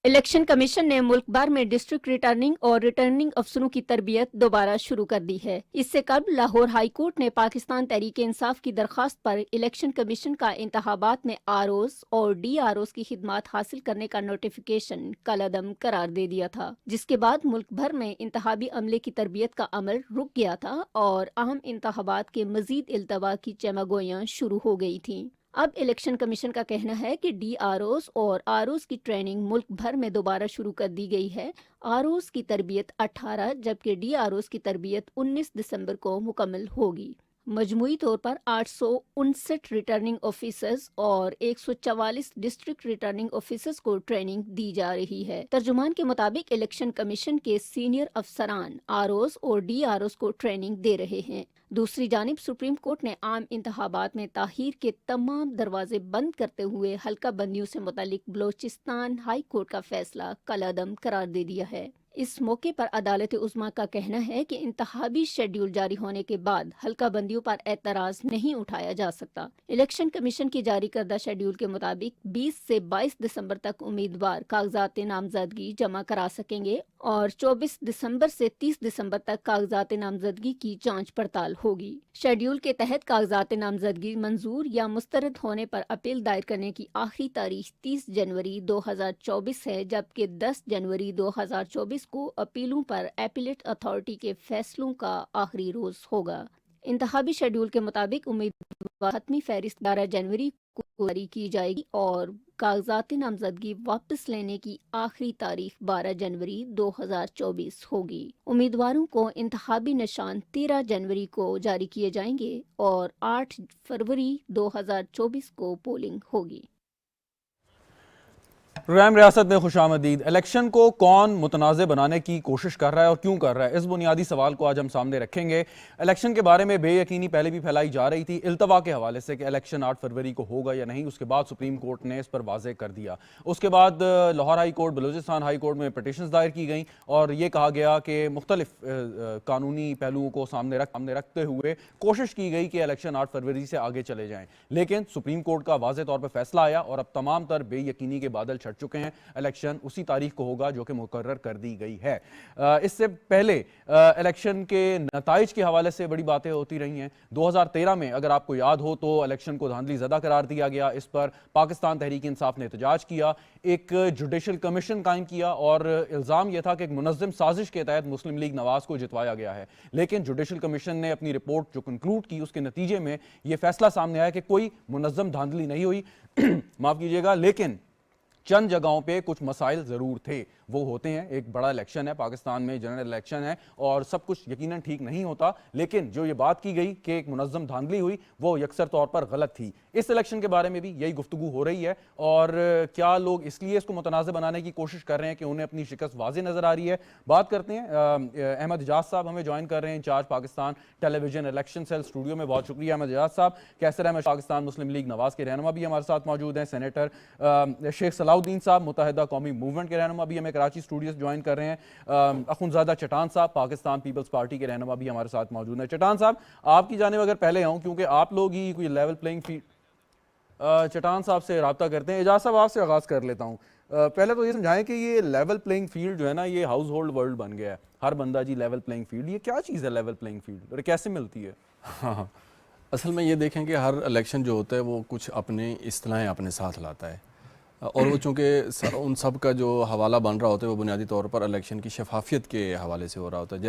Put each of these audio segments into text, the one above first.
Election commission ने मुल्क भर में डिस्ट्रिक्ट रिटर्निंग और रिटर्निंग अफसरों की तरबियत दोबारा शुरू कर दी है। इससे कबल लाहौर हाई कोर्ट ने पाकिस्तान तहरीक इंसाफ की दरखास्त पर इलेक्शन कमीशन का इंतखाबात में आरओज और DROs की खिदमात हासिल करने का नोटिफिकेशन कलअदम करार दे दिया था, जिसके बाद मुल्क भर में इंतखाबी अमले की तरबियत का अमल रुक गया था और अहम इंतखाबात के मजीद इल्तवा की चमागोयां शुरू हो गई थी। अब इलेक्शन कमीशन का कहना है कि DROs और ROs की ट्रेनिंग मुल्क भर में दोबारा शुरू कर दी गई है। ROs की तरबियत 18 जबकि DROs की तरबियत 19 दिसंबर को मुकम्मल होगी। मजमूई तौर पर 859 रिटर्निंग ऑफिसर्स और 144 डिस्ट्रिक्ट रिटर्निंग ऑफिसर्स को ट्रेनिंग दी जा रही है। तर्जुमान के मुताबिक इलेक्शन कमीशन के सीनियर अफसरान ROs और DROs को ट्रेनिंग दे रहे हैं। दूसरी जानिब सुप्रीम कोर्ट ने आम इंतखाबात में ताहीर के तमाम दरवाजे बंद करते हुए हल्का बंदियों से मुतालिक बलोचिस्तान हाई कोर्ट का फैसला कलअदम करार दे दिया है। इस मौके पर अदालत उज़्मा का कहना है कि इंतखाबी शेड्यूल जारी होने के बाद हल्का बंदियों पर एतराज नहीं उठाया जा सकता। इलेक्शन कमीशन की जारी करदा शेड्यूल के मुताबिक 20 से 22 दिसंबर तक उम्मीदवार कागजात नामजदगी जमा करा सकेंगे और 24 दिसंबर से 30 दिसंबर तक कागजात नामजदगी की जांच पड़ताल होगी। शेड्यूल के तहत कागजात नामजदगी मंजूर या मुस्तरद होने पर अपील दायर करने की आखिरी तारीख 30 जनवरी 2024 है, जबकि 10 जनवरी 2024 को अपीलों पर एपीलेट अथॉरिटी के फैसलों का आखिरी रोज होगा। इंतखाबी शेड्यूल के मुताबिक उम्मीदवार हतमी फहरिस्त 12 जनवरी को जारी की जाएगी और कागजात नामजदगी वापस लेने की आखिरी तारीख 12 जनवरी 2024 होगी। उम्मीदवारों को इंतखाबी निशान 13 जनवरी को जारी किए जाएंगे और 8 फरवरी 2024 को पोलिंग होगी। प्रोग्राम रियासत में खुशामदीद। इलेक्शन को कौन मुतनाज़ बनाने की कोशिश कर रहा है और क्यों कर रहा है, इस बुनियादी सवाल को आज हम सामने रखेंगे। इलेक्शन के बारे में बेयकीनी पहले भी फैलाई जा रही थी इल्तवा के हवाले से कि इलेक्शन 8 फरवरी को होगा या नहीं। उसके बाद सुप्रीम कोर्ट ने इस पर वाज़ेह कर दिया। उसके बाद Lahore high court, Balochistan high court में पटिशन्स दायर की गई और ये कहा गया कि मुख्तलिफ कानूनी पहलुओं को सामने रखते हुए कोशिश की गई कि इलेक्शन 8 फरवरी से आगे चले जाएं। लेकिन सुप्रीम कोर्ट का वाज़ेह तौर पर फैसला आया और अब तमाम तर बेयकीनी के बादल छट चुके हैं। इलेक्शन उसी तारीख को होगा जो कि मुकर्रर कर दी गई है। इससे पहले इलेक्शन के नताइज के हवाले से बड़ी बातें होती रही हैं। 2013 में अगर आपको याद हो तो इलेक्शन को धांधली ज़दा करार दिया गया। इस पर पाकिस्तान तहरीक इंसाफ ने एहतजाज किया, एक जुडिशल कमीशन कायम किया और इल्ज़ाम यह था कि एक मुनज़्ज़म साजिश के तहत मुस्लिम लीग नवाज को जितवाया गया है। लेकिन जुडिशल कमीशन ने अपनी रिपोर्ट जो कंक्लूड की उसके नतीजे में यह फैसला सामने आया कि कोई मुनज़्ज़म धांधली नहीं हुई माफ़ कीजिएगा, लेकिन चंद जगहों पे कुछ मसाइल ज़रूर थे। वो होते हैं, एक बड़ा इलेक्शन है पाकिस्तान में, जनरल इलेक्शन है और सब कुछ यकीनन ठीक नहीं होता। लेकिन जो ये बात की गई कि एक मुनज़्ज़म धांधली हुई वो यकसर तौर पर गलत थी। इस इलेक्शन के बारे में भी यही गुफ्तगू हो रही है और क्या लोग इसलिए इसको मुतनाज़ बनाने की कोशिश कर रहे हैं कि उन्हें अपनी शिकस्त वाज़ेह नज़र आ रही है। बात करते हैं, अहमद एजाज साहब हमें ज्वाइन कर रहे हैं, incharge Pakistan television election cell studio में। बहुत शुक्रिया अहमद एजाज साहब। कैसर अहमद पाकिस्तान मुस्लिम लीग नवाज के रहनुमा भी हमारे साथ मौजूद हैं। सेनेटर शेख सलाउद्दीन साहब मुत्तहिदा कौमी मूवमेंट के रहनुमा भी हमें कराची स्टूडियो से ज्वाइन कर रहे हैं। अखुनज़ादा चटान साहब पाकिस्तान पीपल्स पार्टी के रहनुमा भी हमारे साथ मौजूद हैं। चटान साहब, आपकी जानिब अगर पहले आऊँ, क्योंकि आप लोग ही कोई लेवल प्लेइंग फील्ड, चटान साहब से रब्ता करते हैं। एजाज साहब आपसे आगाज़ कर लेता हूँ। पहले तो ये समझाएं कि ये लेवल प्लेइंग फील्ड जो है ना, ये हाउस होल्ड वर्ल्ड बन गया है। हर बंदा जी लेवल प्लेइंग फील्ड, ये क्या चीज़ है लेवल प्लेइंग फील्ड और कैसे मिलती है? हाँ, असल में ये देखें कि हर इलेक्शन जो होता है वो कुछ अपने इस्तेलाहें अपने साथ लाता है और वो चूँकि उन सब का जो हवाला बन रहा होता है वो बुनियादी तौर पर इलेक्शन की शफाफियत के हवाले से हो रहा होता है।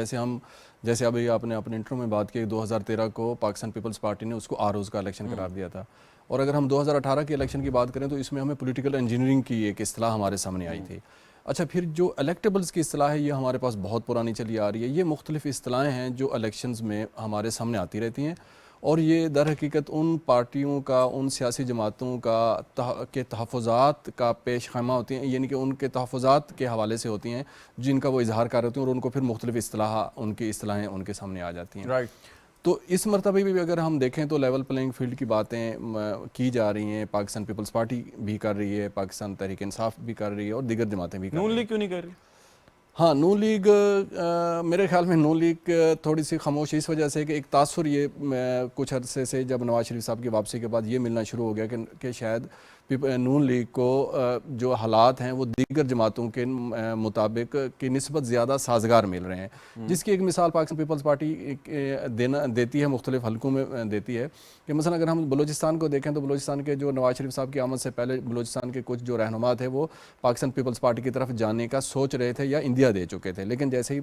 जैसे अभी आपने अपने इंटरव्यू में बात की, 2013 को पाकिस्तान पीपल्स पार्टी ने उसको आरओज़ का इलेक्शन करार दिया था और अगर हम 2018 के इलेक्शन की बात करें तो इसमें हमें पॉलिटिकल इंजीनियरिंग की एक इस्तिलाह हमारे सामने आई थी। अच्छा, फिर जो इलेक्टेबल्स की इस्तिलाह है ये हमारे पास बहुत पुरानी चली आ रही है। ये मुख्तलिफ इस्तिलाहें हैं जो इलेक्शंस में हमारे सामने आती रहती हैं और ये दर हकीकत उन पार्टियों का, उन सियासी जमातों का के तहफ़्फ़ुज़ात का पेश खैमा होती हैं, यानी कि उनके तहफ़्फ़ुज़ात के हवाले से होती हैं जिनका वो इजहार कर रहे होते हैं और उनको फिर मुख्तलिफ उनकी इस्तिलाहें उनके सामने आ जाती हैं। राइट। तो इस मरतबे भी अगर हम देखें तो लेवल प्लेइंग फील्ड की बातें की जा रही हैं। पाकिस्तान पीपल्स पार्टी भी कर रही है, पाकिस्तान तहरीक इंसाफ भी कर रही है और दीगर जमातें भी कर रही हैं। नून लीग क्यों नहीं कर रही? हाँ, नून लीग, मेरे ख्याल में नून लीग थोड़ी सी खामोश इस वजह से कि एक तासुर ये कुछ अरसे से जब नवाज शरीफ साहब की वापसी के बाद ये मिलना शुरू हो गया कि शायद नून लीग को जो हालात हैं वो दीगर जमातों के मुताबिक की निस्बत ज़्यादा साजगार मिल रहे हैं, जिसकी एक मिसाल पाकिस्तान पीपल्स पार्टी देती है, मुख्तलिफ हलकों में देती है कि मसलन अगर हम बलूचिस्तान को देखें तो बलूचिस्तान के जो नवाज शरीफ साहब की आमद से पहले बलूचिस्तान के कुछ जो रहनुमा थे वो पाकिस्तान पीपल्स पार्टी की तरफ जाने का सोच रहे थे या इंडिया दे चुके थे, लेकिन जैसे ही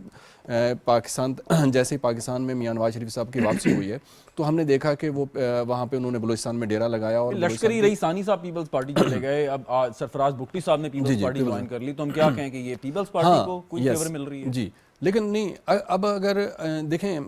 पाकिस्तान में मियां नवाज शरीफ साहब की वापसी हुई है तो हमने देखा कि वो वहाँ पे उन्होंने बलूचिस्तान में डेरा लगाया और लश्करी रईसानी साहब पीपल्स पार्टी चले गए, अब सरफराज बुगटी साहब ने पीपल्स पार्टी ज्वाइन कर ली, तो हम क्या कहें कि ये पीपल्स पार्टी को कुछ फेवर मिल रही है? जी, लेकिन नहीं, अब अगर देखें,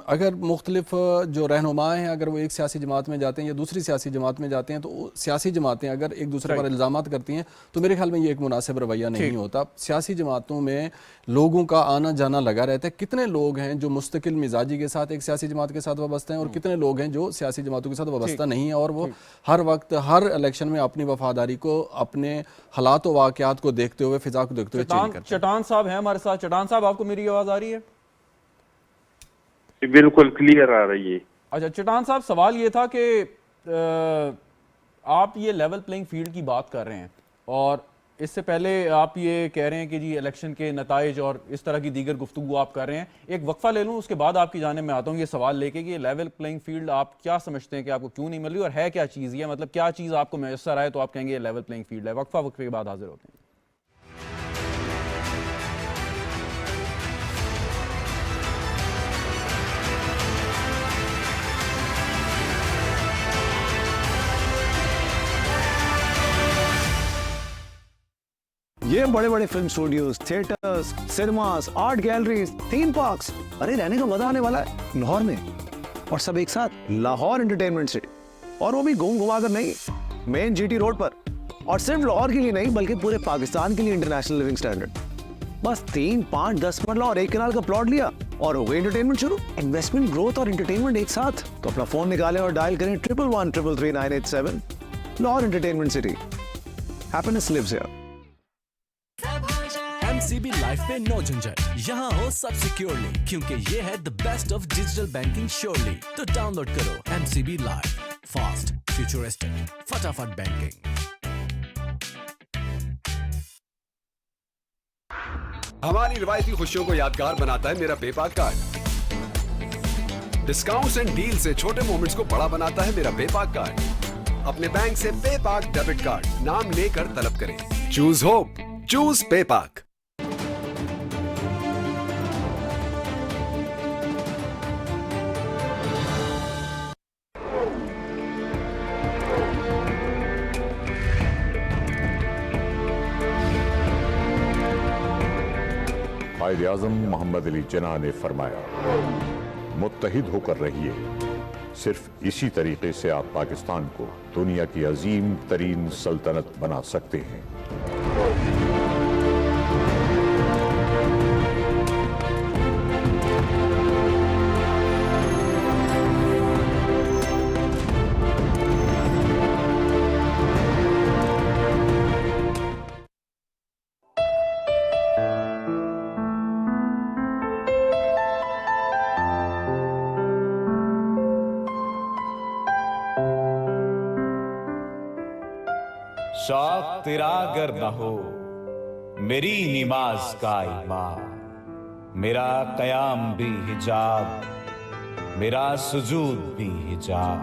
अगर मुख्तलिफ जो रहनुमा हैं अगर वो एक सियासी जमात में जाते हैं या दूसरी सियासी जमात में जाते हैं तो सियासी जमातें अगर एक दूसरे पर इल्ज़ामात करती हैं तो मेरे ख्याल में ये एक मुनासिब रवैया नहीं होता। सियासी जमातों में लोगों का आना जाना लगा रहता है। कितने लोग हैं जो मुस्तकिल मिजाजी के साथ एक सियासी जमात के साथ वाबस्ता हैं और कितने लोग हैं जो सियासी जमातों के साथ वाबस्ता नहीं है और वो हर वक्त हर इलेक्शन में अपनी वफादारी को अपने हालात व वाक़यात को देखते हुए, फिजा को देखते हुए चेंज करते हैं। चटान साहब हैं हमारे साथ। चटान साहब, आपको मेरी आवाज आ रही है? बिल्कुल क्लियर आ रही है। अच्छा चटान साहब, सवाल ये था कि आप ये लेवल प्लेइंग फील्ड की बात कर रहे हैं और इससे पहले आप ये कह रहे हैं कि जी इलेक्शन के नताइज और इस तरह की दीगर गुफ्तगू आप कर रहे हैं। एक वक्फा ले लूँ, उसके बाद आपकी जानिब में आता हूँ ये सवाल लेके कि ये लेवल प्लेइंग फील्ड आप क्या समझते हैं कि आपको क्यों नहीं मिल रही और है क्या चीज़ ये, मतलब क्या चीज़ आपको मैसर आए तो आप कहेंगे ये लेवल प्लेइंग फील्ड है? वक्फे के बाद हाजिर होते हैं। ये बड़े बड़े film studios, theatres, cinemas, art galleries, theme parks, अरे रहने का मजा आने वाला है लाहौर में, और सब एक साथ लाहौर एंटरटेनमेंट सिटी, और वो भी घूम घुमा कर नहीं, मेन जीटी रोड पर। और सिर्फ लाहौर के लिए नहीं बल्कि पूरे पाकिस्तान के लिए इंटरनेशनल लिविंग स्टैंडर्ड। बस 3, 5, 10 मरला और 1 कनाल का प्लॉट लिया और हो गई एंटरटेनमेंट शुरू। इन्वेस्टमेंट, ग्रोथ और एंटरटेनमेंट एक साथ। तो अपना फोन निकालें और डायल करें 1113333987। Lahore entertainment city, happiness lives here. MCB life पे नो झंझट, यहाँ हो सब सिक्योरली, क्योंकि ये है the best of digital banking surely. तो डाउनलोड करो MCB लाइफ, फास्ट, फ्यूचरिस्टिक, फटाफट बैंकिंग। हमारी रिवायती खुशियों को यादगार बनाता है मेरा PayPak card. Discounts and deal से छोटे मोमेंट्स को बड़ा बनाता है मेरा पेपाक कार्ड। अपने बैंक से पेपाक डेबिट कार्ड नाम लेकर तलब करें। चूज होप, चूज पेपाक। कायद-ए-आज़म मोहम्मद अली जिन्ना ने फरमाया, मुत्तहिद होकर रहिए, सिर्फ इसी तरीके से आप पाकिस्तान को दुनिया की अजीम तरीन सल्तनत बना सकते हैं। शौक तेरा अगर न हो मेरी नमाज का इमाम, मेरा कयाम भी हिजाब, मेरा सुजूद भी हिजाब।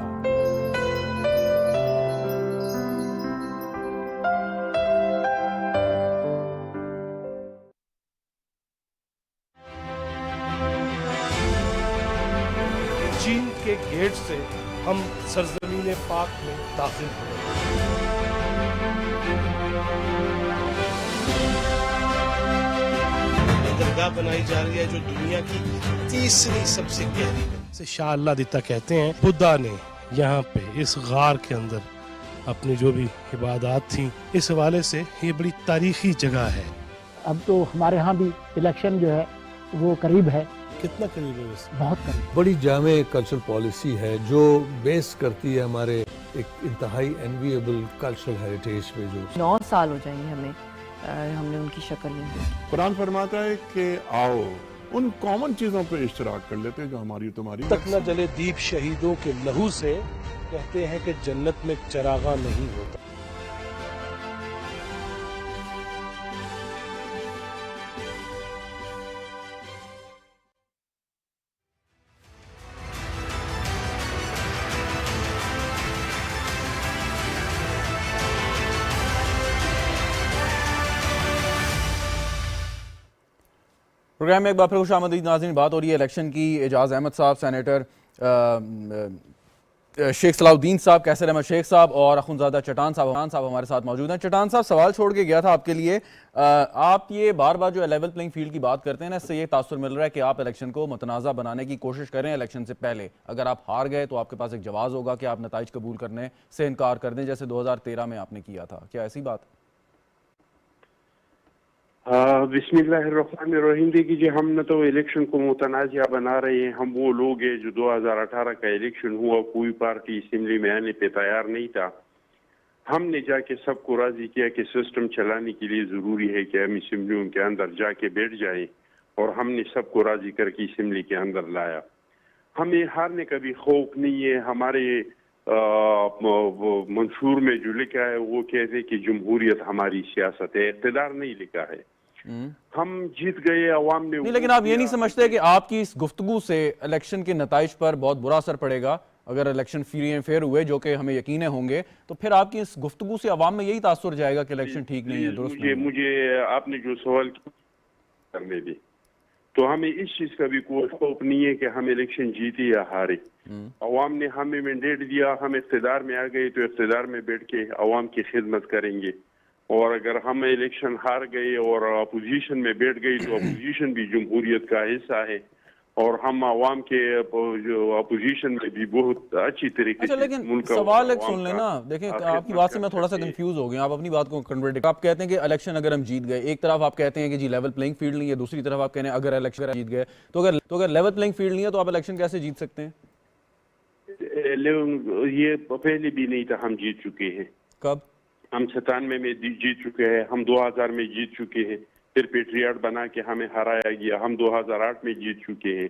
चीन के गेट से हम सरजमीन पाक में दाखिल हुए। दरगाह बनाई जा रही है जो दुनिया की तीसरी सबसे गहरी है। शाह अल्लाह दिता कहते हैं बुद्धा ने यहाँ पे इस गार के अंदर अपनी जो भी इबादत थी, इस हवाले से ये बड़ी तारीखी जगह है। अब तो हमारे यहाँ भी इलेक्शन जो है वो करीब है। कितना करीब है? बहुत करीब। बड़ी जामे कल्चरल पॉलिसी है जो बेस करती है हमारे एक इंतहाई एनविएबल कल्चरल हेरिटेज पे। जो 9 साल हो जाएंगे हमें, हमने उनकी शक्ल नहीं देखी। कुरान फरमाता है कि आओ उन कॉमन चीजों पे इश्तराक कर लेते हैं जो हमारी तुम्हारी। तक न जले दीप शहीदों के लहू से, कहते हैं कि जन्नत में चरागा नहीं होता। प्रोग्राम में एक बार फिर खुशामदीद नाज़रीन। बात हो रही है इलेक्शन की। एजाज अहमद साहब, सेनेटर शेख सलाउद्दीन साहब, कैसर अहमद शेख साहब और अखुनज़ादा चटान साहब हमारे साथ मौजूद हैं। चटान साहब, सवाल छोड़ के गया था आपके लिए। आप ये बार बार जो लेवल प्लेइंग फील्ड की बात करते हैं ना, इससे ये तासुर मिल रहा है कि आप इलेक्शन को मुतनाज़ा बनाने की कोशिश करें इलेक्शन से पहले। अगर आप हार गए तो आपके पास एक जवाज़ होगा कि आप नताइज कबूल करने से इनकार कर दें, जैसे 2013 में आपने किया था। क्या ऐसी बात? बिस्मिल्लाहिर्रहमानिर्रहीम। देखिए, हम न तो इलेक्शन को मुतनाज़ा बना रहे हैं। हम वो लोग हैं जो 2018 का इलेक्शन हुआ, कोई पार्टी असेंबली में आने पे तैयार नहीं था। हमने जाके सबको राजी किया कि सिस्टम चलाने के लिए ज़रूरी है कि हम असेंबलियों के अंदर जाके बैठ जाएं, और हमने सबको राजी करके असेंबली के अंदर लाया। हमें हारने का भी खौफ नहीं है। हमारे मंशूर में जो लिखा है वो कहते हैं कि जमहूरियत हमारी सियासत है, इक़्तिदार नहीं लिखा है। हम जीत गए, अवाम ने नहीं, लेकिन आप ये नहीं समझते कि आपकी इस गुफ्तगू से इलेक्शन के नताइज पर बहुत बुरा असर पड़ेगा? अगर इलेक्शन फ्री एंड फेयर हुए, जो कि हमें यकीन होंगे, तो फिर आपकी इस गुफ्तगू से अवाम में यही तासुर जाएगा कि इलेक्शन ठीक नहीं है, दुरुस्त नहीं है। मुझे आपने जो सवाल करने दी, तो हमें इस चीज का भी कोई खौफ नहीं है कि हम इलेक्शन जीते या हारे। अवाम ने हमें मैंडेट दिया, हम इक़्तिदार में आ गए तो इक़्तिदार में बैठ के अवाम की खिदमत करेंगे। और अगर हम इलेक्शन हार गए और अपोजिशन में बैठ गई तो अपोजिशन भी जमहूरियत का हिस्सा है, और हम अवाम के जो अपोजिशन में भी बहुत अच्छी तरीके अच्छा, लेकिन सवाल एक सुन लेना। देखें, आपकी बात से मैं थोड़ा सा कंफ्यूज हो गया। आप अपनी बात को कन्वर्ट, आप कहते हैं कि इलेक्शन अगर हम जीत गए, एक तरफ आप कहते हैं कि जी लेवल प्लेइंग फील्ड नहीं है, दूसरी तरफ आप कहते हैं अगर इलेक्शन जीत गए तो अगर लेवल प्लेइंग फील्ड नहीं है तो आप इलेक्शन कैसे जीत सकते हैं? ये पहले भी नहीं था, हम जीत चुके हैं। कब? हम 97 में जीत चुके हैं, हम 2000 में जीत चुके हैं, फिर पेट्रियाट बना के हमें हराया गया, हम 2008 में जीत चुके हैं।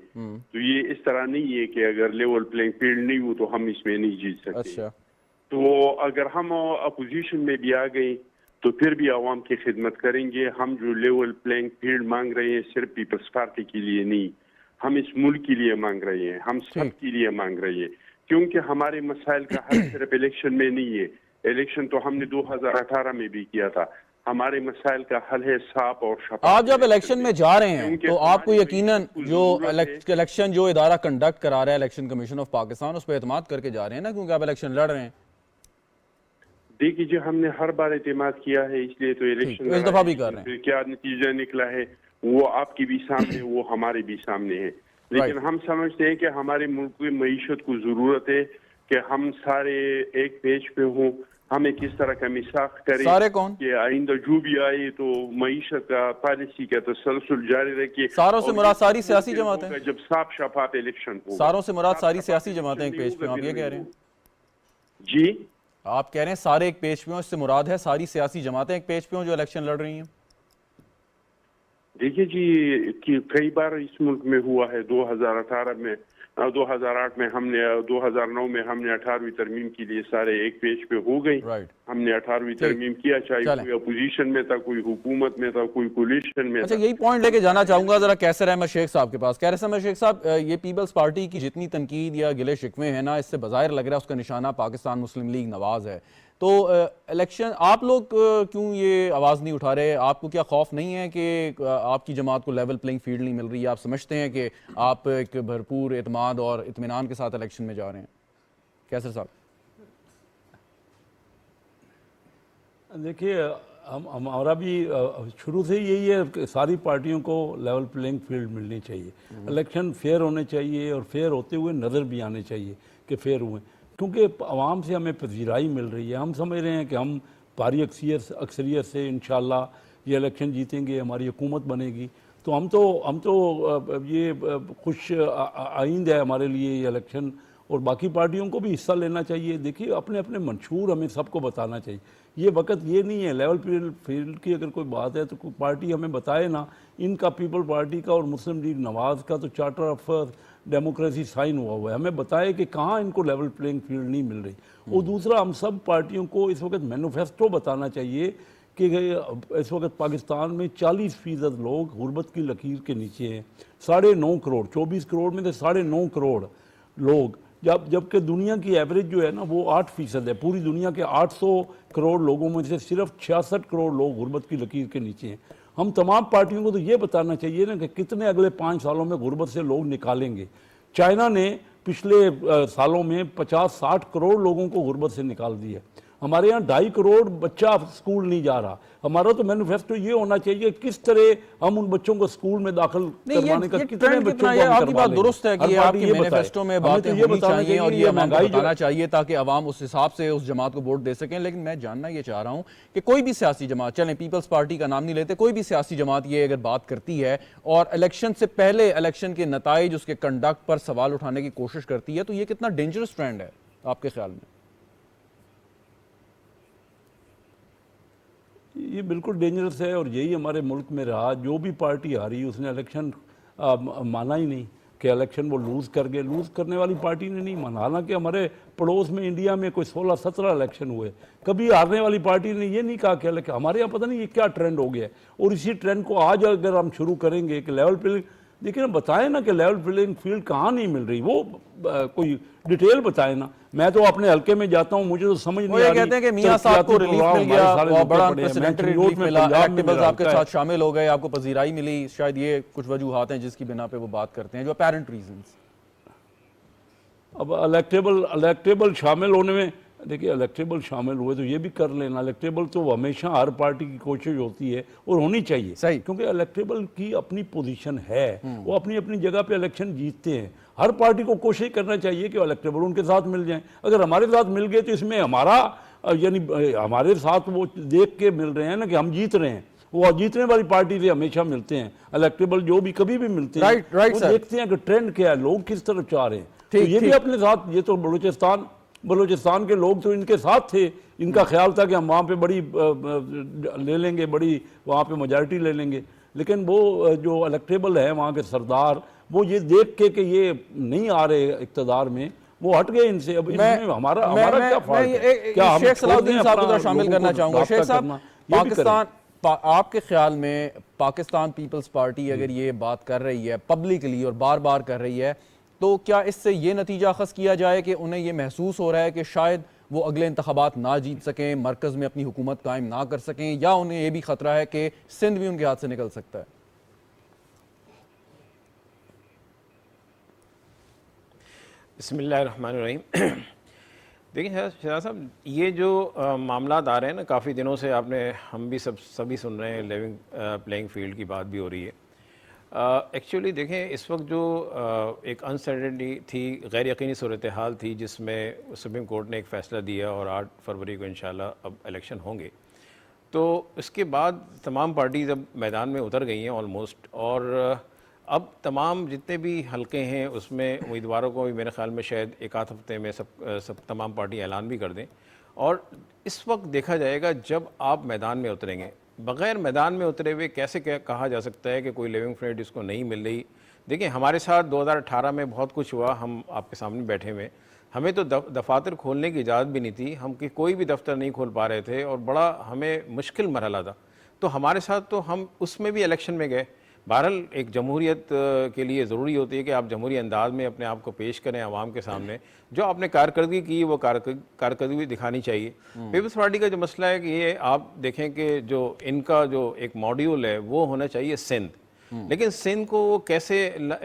तो ये इस तरह नहीं है कि अगर लेवल प्लेइंग फील्ड नहीं हो तो हम इसमें नहीं जीत सकते। अच्छा। तो अगर हम अपोजिशन में भी आ गए तो फिर भी आवाम की खिदमत करेंगे। हम जो लेवल प्लेइंग फील्ड मांग रहे हैं सिर्फ पीपल्स पार्टी के लिए नहीं, हम इस मुल्क के लिए मांग रहे हैं, हम सब के लिए मांग रहे हैं, क्योंकि हमारे मसाइल का हल सिर्फ इलेक्शन में नहीं है। इलेक्शन तो हमने 2018 में भी किया था। हमारे मसाइल का हल है साफ और शफाफ। आप जब इलेक्शन में जा रहे हैं तो आपको यकीनन जो इलेक्शन जो इदारा कंडक्ट करा रहा है, इलेक्शन कमीशन ऑफ पाकिस्तान, उस पर एतमाद करके जा रहे हैं ना, क्योंकि आप इलेक्शन लड़ रहे हैं। देखिए जी, हमने हर बार एतमाद किया है, इसलिए तो इलेक्शन इस दफा भी कर रहे हैं। क्या नतीजा निकला है वो आपकी भी सामने, वो हमारे भी सामने है। लेकिन हम समझते हैं कि हमारे मुल्क की मईशत को जरूरत है कि हम सारे एक पेज पे हों। हमें किस तरह का मिसाक करें, सारे कौन कि आइंदा जो भी आए तो मईशत का पॉलिसी का तसलसल जारी रखे। सारों से मुराद सारी सियासी जमातें, जब साफ शफाफ इलेक्शन हो। सारों से मुराद सारी सियासी जमातें एक पेज पे, आप ये कह रहे हैं? जी, आप कह रहे हैं सारे एक पेज पे हों, इससे मुराद है सारी सियासी जमातें एक पेज पे हों जो इलेक्शन लड़ रही हैं? देखिए जी, कि कई बार इस मुल्क में हुआ है। 2018 में, 2008 में हमने, 2009 में हमने 18वीं तरमीम के लिए सारे एक पेज पे हो गई। हमने 18वीं तरमीम किया, चाहे कोई अपोजिशन में था, कोई हुकूमत में था, कोई कोलिशन में। अच्छा, यही पॉइंट लेके जाना चाहूंगा जरा कैसर अहमद शेख साहब के पास। कैसर अहमद शेख साहब, ये पीपल्स पार्टी की जितनी तनकीद या गिले शिकवे हैं ना, इससे बाज़ाहिर लग रहा है उसका निशाना पाकिस्तान मुस्लिम लीग नवाज है। तो इलेक्शन आप लोग क्यों ये आवाज़ नहीं उठा रहे? आपको क्या खौफ नहीं है कि आपकी जमात को लेवल प्लेइंग फील्ड नहीं मिल रही है? आप समझते हैं कि आप एक भरपूर एतमाद और इत्मीनान के साथ इलेक्शन में जा रहे हैं? कैसर साहब, देखिए, हमारा भी शुरू से यही है कि सारी पार्टियों को लेवल प्लेइंग फील्ड मिलनी चाहिए। इलेक्शन फेयर होने चाहिए और फेयर होते हुए नज़र भी आने चाहिए कि फेयर हुए, क्योंकि आवाम से हमें पजीराई मिल रही है। हम समझ रहे हैं कि हम भारी अक्सरियत से इंशाल्लाह ये इलेक्शन जीतेंगे, हमारी हुकूमत बनेगी। तो हम तो ये खुश आइंद है हमारे लिए ये इलेक्शन, और बाकी पार्टियों को भी हिस्सा लेना चाहिए। देखिए, अपने अपने मंशूर हमें सबको बताना चाहिए। ये वक्त ये नहीं है लेवल फील्ड की अगर कोई बात है तो कोई पार्टी हमें बताए ना। इनका पीपल पार्टी का और मुस्लिम लीग नवाज का तो चार्टर ऑफ डेमोक्रेसी साइन हुआ है, हमें बताए कि कहाँ इनको लेवल प्लेइंग फील्ड नहीं मिल रही। और दूसरा, हम सब पार्टियों को इस वक्त मैनिफेस्टो बताना चाहिए कि इस वक्त पाकिस्तान में 40% लोग गुर्बत की लकीर के नीचे हैं। 9.5 करोड़, 24 करोड़ में से 9.5 करोड़ लोग जबकि दुनिया की एवरेज जो है ना वो 8% है। पूरी दुनिया के 800 करोड़ लोगों में से सिर्फ 66 करोड़ लोग गुर्बत की लकीर के नीचे हैं। हम तमाम पार्टियों को तो ये बताना चाहिए ना कि कितने अगले 5 सालों में गुर्बत से लोग निकालेंगे। चाइना ने पिछले सालों में 50-60 करोड़ लोगों को गुर्बत से निकाल दिया। हमारे यहाँ 2.5 करोड़ बच्चा स्कूल नहीं जा रहा। हमारा तो मैनिफेस्टो ये होना चाहिए किस तरह हम उन बच्चों को स्कूल में दाखिल करवाने का, कितने बच्चों को हम आपकी बात करवा दुरुस्त है कि ये आपके लेंगे। मैनिफेस्टो में बातें होनी चाहिए और ये अवाम को बताना चाहिए ताकि अवाम उस हिसाब से उस जमात को वोट दे सकें। लेकिन मैं जानना ये चाह रहा हूं कि कोई भी सियासी जमात, चलें पीपल्स पार्टी का नाम नहीं लेते, कोई भी सियासी जमात ये अगर बात करती है और इलेक्शन से पहले इलेक्शन के नताइज, उसके कंडक्ट पर सवाल उठाने की कोशिश करती है, तो ये कितना डेंजरस ट्रेंड है आपके ख्याल में? ये बिल्कुल डेंजरस है और यही हमारे मुल्क में रहा। जो भी पार्टी आ रही उसने इलेक्शन माना ही नहीं कि इलेक्शन वो लूज़ कर गए। लूज़ करने वाली पार्टी ने नहीं माना। हालांकि हमारे पड़ोस में इंडिया में कोई 16-17 इलेक्शन हुए, कभी हारने वाली पार्टी ने ये नहीं कहा कि हमारे यहाँ पता नहीं ये क्या ट्रेंड हो गया है। और इसी ट्रेंड को आज अगर हम शुरू करेंगे कि लेवल प्लेइंग, देखिए ना, बताएं ना कि लेवल प्लेइंग फील्ड कहाँ नहीं मिल रही, वो कोई डिटेल बताएं ना। मैं तो अपने हल्के में जाता हूँ, मुझे तो समझ नहीं आ रही। कहते हैं कि मियां साहब को रिलीफ मिल गया, और बड़ा अनप्रेसिडेंटेड रिलीफ मिला, इलेक्टेबल्स आपके साथ शामिल हो गए, आपको पजीराई मिली, शायद ये कुछ वजूहात हैं जिसकी बिना पे वो बात करते हैं, जो अपेरेंट रीजंस। अब इलेक्टेबल शामिल होने में, देखिए इलेक्टेबल शामिल हुए तो ये भी कर लेना। इलेक्टेबल तो हमेशा हर पार्टी की कोशिश होती है और होनी चाहिए, सही, क्योंकि इलेक्टेबल की अपनी पोजीशन है, वो अपनी अपनी जगह पे इलेक्शन जीतते हैं। हर पार्टी को कोशिश करना चाहिए कि इलेक्टेबल उनके साथ मिल जाएं। अगर हमारे साथ मिल गए तो इसमें हमारा यानी हमारे साथ वो देख के मिल रहे हैं ना कि हम जीत रहे हैं। वो जीतने वाली पार्टी से हमेशा मिलते हैं। इलेक्टेबल जो भी कभी भी मिलते हैं, वो देखते हैं कि ट्रेंड क्या है, लोग किस तरफ चाह रहे हैं। तो ये भी अपने साथ, ये तो बलूचिस्तान के लोग तो इनके साथ थे। इनका ख्याल था कि हम वहाँ पे बड़ी ले लेंगे, बड़ी वहाँ पे मेजॉरिटी ले लेंगे। लेकिन वो जो इलेक्टेबल है वहाँ के सरदार, वो ये देख के कि ये नहीं आ रहे इक़्तिदार में, वो हट गए इनसे। अब इसमें हमारा क्या फर्क है? क्या हम शेख सलाउद्दीन साहब को शामिल करना चाहूंगा। शेख साहब, पाकिस्तान, आपके ख्याल में पाकिस्तान पीपल्स पार्टी अगर ये बात कर रही है पब्लिकली और बार बार कर रही है, तो क्या इससे ये नतीजा अखज़ किया जाए कि उन्हें ये महसूस हो रहा है कि शायद वो अगले इंतखाबात ना जीत सकें, मरकज़ में अपनी हुकूमत कायम ना कर सकें, या उन्हें ये भी ख़तरा है कि सिंध भी उनके हाथ से निकल सकता है? बिस्मिल्लाहिर्रहमानिर्रहीम। देखिए शहजाद साहब, ये जो मामलात आ रहे हैं ना काफ़ी दिनों से, हम भी सभी सुन रहे हैं, लेवल प्लेइंग फील्ड की बात भी हो रही है। एक्चुअली देखें, इस वक्त जो एक अनसर्टेनिटी थी, गैर यकीनी सूरत हाल थी, जिसमें सुप्रीम कोर्ट ने एक फ़ैसला दिया और 8 फरवरी को इंशाल्लाह अब इलेक्शन होंगे। तो इसके बाद तमाम पार्टीज़ अब मैदान में उतर गई हैं ऑलमोस्ट, और अब तमाम जितने भी हलके हैं उसमें उम्मीदवारों को भी मेरे ख्याल में शायद एक आध हफ्ते में सब तमाम पार्टी ऐलान भी कर दें। और इस वक्त देखा जाएगा जब आप मैदान में उतरेंगे। बग़ैर मैदान में उतरे हुए कैसे कहा जा सकता है कि कोई लिविंग फ्लैट इसको नहीं मिल रही। देखिए, हमारे साथ 2018 में बहुत कुछ हुआ, हम आपके सामने बैठे हुए, हमें तो दफातर खोलने की इजाज़त भी नहीं थी, हम कोई भी दफ्तर नहीं खोल पा रहे थे और बड़ा हमें मुश्किल मरहला था। तो हमारे साथ तो हम उसमें भी इलेक्शन में गए। बहरहाल एक जमहूरियत के लिए ज़रूरी होती है कि आप जमहूरी अंदाज में अपने आप को पेश करें आवाम के सामने। जो आपने कारकर्दगी की है वो कारकर्दगी दिखानी चाहिए। पीपल्स पार्टी का जो मसला है कि ये आप देखें कि जो इनका जो एक मॉड्यूल है वो होना चाहिए सिंध, लेकिन सिंध को वो कैसे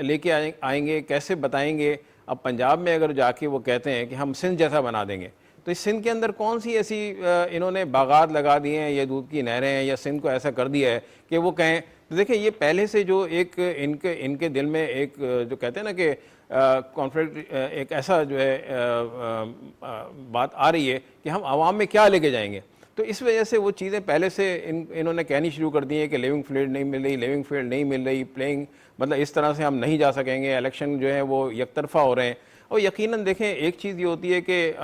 लेके आएंगे, कैसे बताएंगे। अब पंजाब में अगर जाके वो कहते हैं कि हम सिंध जैसा बना देंगे, तो इस सिंध के अंदर कौन सी ऐसी इन्होंने बागात लगा दिए हैं या दूध की नहरें हैं या सिंध को ऐसा कर दिया है कि वो कहें। तो देखिए, ये पहले से जो एक इनके दिल में एक जो कहते हैं ना कि कॉन्फ्लिक्ट, एक ऐसा जो है बात आ रही है कि हम आवाम में क्या लेके जाएंगे। तो इस वजह से वो चीज़ें पहले से इन्होंने कहनी शुरू कर दी है कि लिविंग फील्ड नहीं मिल रही, लिविंग फील्ड नहीं मिल रही, प्लेइंग मतलब इस तरह से हम नहीं जा सकेंगे, इलेक्शन जो है वो एकतरफा हो रहे हैं। और यकीनन देखें, एक चीज़ ये होती है कि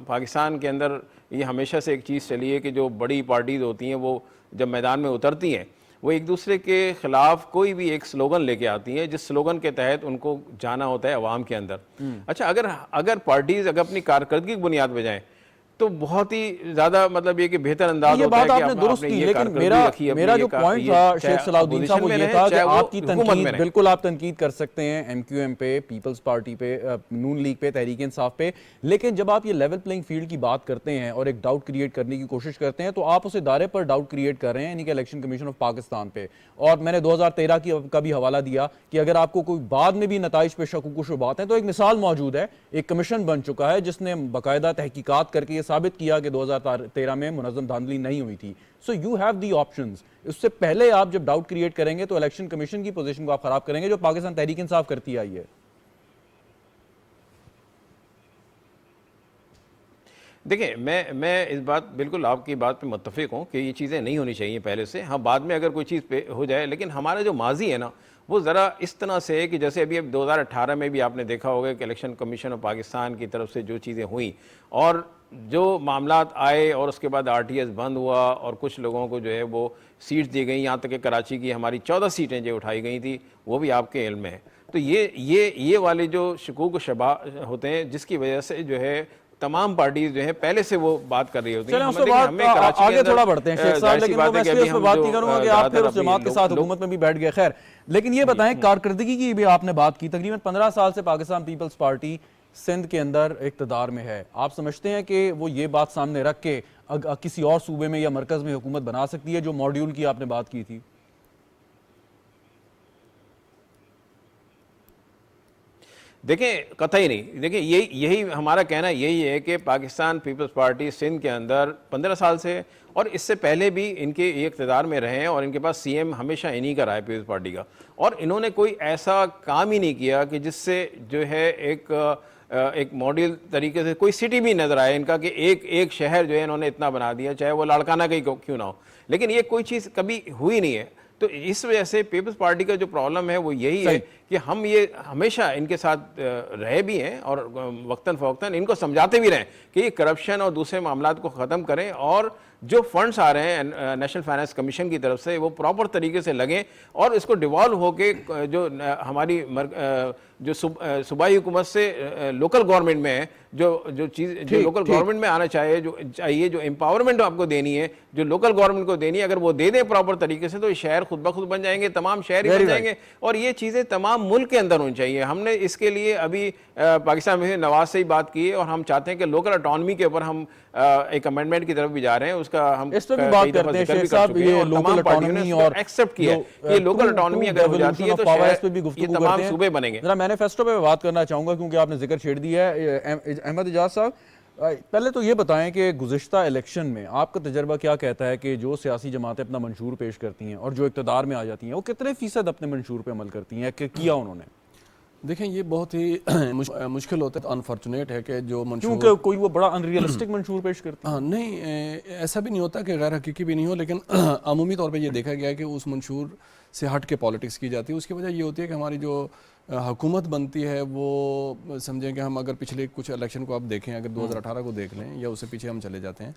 पाकिस्तान के अंदर ये हमेशा से एक चीज़ चली है कि जो बड़ी पार्टीज़ होती हैं वो जब मैदान में उतरती हैं वो एक दूसरे के ख़िलाफ़ कोई भी एक स्लोगन लेके आती हैं, जिस स्लोगन के तहत उनको जाना होता है अवाम के अंदर। अच्छा, अगर पार्टीज़ अगर अपनी कारकर्दगी की बुनियाद पर जाएँ तो बहुत ही ज्यादा मतलब ये कि बेहतर अंदाज ये होता है बात कि आपने दुरुस्त की, ये लेकिन कारकर्दगी मेरा रखी अपनी, मेरा ये जो पॉइंट था शेख सलाउद्दीन साहब वो ये था कि आपकी तनकीद बिल्कुल आप तनकीद कर सकते हैं एमक्यूएम पे, पीपल्स पार्टी पे, नून लीग पे, तहरीक इंसाफ पे, लेकिन जब आप ये लेवल प्लेइंग फील्ड की बात करते हैं और एक डाउट क्रिएट करने की कोशिश करते हैं तो आप उस इदारे पर डाउट क्रिएट कर रहे हैं, यानी कि इलेक्शन कमीशन ऑफ पाकिस्तान पे। और मैंने 2013 का भी हवाला दिया कि अगर आपको कोई बाद में भी नताइज पे शक व शुबहात हैं तो एक मिसाल मौजूद है, एक कमीशन बन चुका है जिसने बाकायदा तहकीकात करके ये साबित किया कि 2013 में मुनज़्ज़म धांधली नहीं हुई थी। So you have the options. उससे पहले आप जब डाउट क्रिएट करेंगे तो इलेक्शन कमीशन की पोजीशन को आप खराब करेंगे, जो पाकिस्तान तहरीक इंसाफ करती आई है। देखिए, मैं इस बात बिल्कुल आपकी बात पे मुत्तफिक हूँ कि ये चीज़ें नहीं होनी चाहिए पहले से। हाँ, बाद में अगर कोई चीज़ पे हो जाए, लेकिन हमारा जो माजी है ना वो ज़रा इस तरह से है कि जैसे अभी 2018 में भी आपने देखा होगा कि इलेक्शन कमीशन ऑफ पाकिस्तान की तरफ से जो चीज़ें हुई और जो मामलात आए और उसके बाद RTS बंद हुआ और कुछ लोगों को जो है वो सीट्स दी गई, यहाँ तक कि कराची की हमारी 14 सीटें जो उठाई गई थी वो भी आपके इल्म में है। तो ये वाले जो शकूक शबा होते हैं जिसकी वजह से जो है तमाम पार्टीज जो है पहले से वो बात कर रही होती हैं। आगे थोड़ा बढ़ते हैं शेख साहब, लेकिन वो मैं इस पे बात नहीं करूंगा कि आप फिर उस जमात के साथ हुकूमत में भी बैठ गए। खैर, लेकिन ये बताएं कारकर्दगी की भी आपने बात की, तकरीबन 15 साल से पाकिस्तान पीपल्स पार्टी सिंध के अंदर इक़्तिदार में है। आप समझते हैं कि वो ये बात सामने रख के किसी और सूबे में या मरकज में हुकूमत बना सकती है, जो मॉड्यूल की आपने बात की थी? देखें, कतई नहीं। देखिए, यही हमारा कहना यही है कि पाकिस्तान पीपल्स पार्टी सिंध के अंदर 15 साल से और इससे पहले भी इनके ये इक़्तिदार में रहे हैं और इनके पास CM हमेशा इन्हीं का रहा है पीपल्स पार्टी का, और इन्होंने कोई ऐसा काम ही नहीं किया कि जिससे जो है एक मॉडल तरीके से कोई सिटी भी नज़र आए इनका कि एक शहर जो है इन्होंने इतना बना दिया, चाहे वो लाड़काना का ही क्यों ना हो, लेकिन ये कोई चीज़ कभी हुई नहीं है। तो इस वजह से पीपल्स पार्टी का जो प्रॉब्लम है वो यही है कि हम ये हमेशा इनके साथ रहे भी हैं और वक्तन फ़वक्तन इनको समझाते भी रहें कि ये करप्शन और दूसरे मामलात को ख़त्म करें और जो फंड्स आ रहे हैं नेशनल फाइनेंस कमीशन की तरफ से वो प्रॉपर तरीके से लगें और इसको डिवॉल्व होके जो हमारी जो सूबाई हुकूमत से लोकल गवर्नमेंट में है, जो चीज़ जो लोकल गवर्नमेंट में आना चाहिए जो एम्पावरमेंट आपको देनी है, जो लोकल गवर्नमेंट को देनी है, अगर वो दे दें प्रॉपर तरीके से तो शहर खुद ब खुद बन जाएंगे, तमाम शहर ही बन जाएंगे और ये चीज़ें तमाम मुल्क के अंदर होनी चाहिए। हमने इसके लिए अभी पाकिस्तान में नवाज से ही बात की है और हम चाहते हैं कि लोकल ऑटोनॉमी के ऊपर हम एक अमेंडमेंट की तरफ भी जा रहे हैं, उसका हम इस पर भी बात करते हैं शेख साहब। ये लोकल ऑटोनॉमी और एक्सेप्ट किया कि लोकल ऑटोनॉमी अगर हो जाती है तो ये तमाम सूबे बनेंगे। जरा मैनिफेस्टो पे बात करना चाहूंगा क्योंकि आपने जिक्र छेड़ दिया है। अहमद इजाज साहब, पहले तो ये बताएं कि गुज़िश्ता इलेक्शन में आपका तजर्बा क्या कहता है कि जो सियासी जमातें अपना मंशूर पेश करती हैं और जो इक़्तिदार में आ जाती हैं वो कितने फ़ीसद अपने मंशूर पे अमल करती हैं, किया उन्होंने? देखें, ये बहुत ही मुश्किल होता है, अनफॉर्चुनेट है कि जो मंशूर क्योंकि कोई वो बड़ा अनरियलिस्टिक मंशूर पेश करता है। हाँ, नहीं, ऐसा भी नहीं होता कि गैर हकीकी भी नहीं हो, लेकिन अमूमी तौर पे ये देखा गया है कि उस मंशूर से हट के पॉलिटिक्स की जाती है। उसकी वजह ये होती है कि हमारी जो हुकूमत बनती है वो समझें कि हम अगर पिछले कुछ इलेक्शन को आप देखें, अगर 2018 को देख लें या उससे पीछे हम चले जाते हैं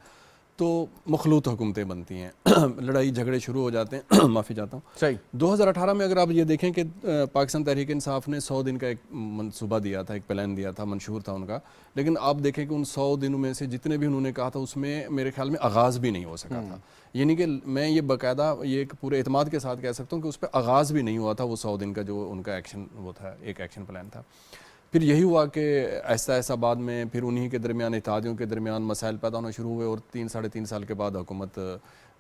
तो मखलूत हुकूमतें बनती हैं, लड़ाई झगड़े शुरू हो जाते हैं। माफ़ी चाहता हूँ। सही 2018 में अगर आप ये देखें कि पाकिस्तान तहरीक इंसाफ ने 100 दिन का एक मंसूबा दिया था, एक प्लान दिया था, मंशूर था उनका, लेकिन आप देखें कि उन 100 दिनों में से जितने भी उन्होंने कहा था उसमें मेरे ख्याल में आगाज़ भी नहीं हो सका था। यानी कि मैं ये बाकायदा ये एक पूरे एतमाद के साथ कह सकता हूँ कि उस पर आगाज़ भी नहीं हुआ था वो 100 दिन का जो उनका एक्शन वो था, एक एक्शन प्लान था। फिर यही हुआ कि ऐसा ऐसा बाद में फिर उन्हीं के दरमियान इत्तेहादियों के दरमियान मसाइल पैदा होना शुरू हुए और 3-3.5 साल के बाद हुकूमत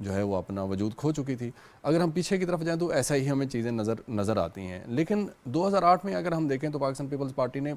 जो है वो अपना वजूद खो चुकी थी। अगर हम पीछे की तरफ जाएं तो ऐसा ही हमें चीज़ें नज़र आती हैं। लेकिन 2008 में अगर हम देखें तो पाकिस्तान पीपल्स पार्टी ने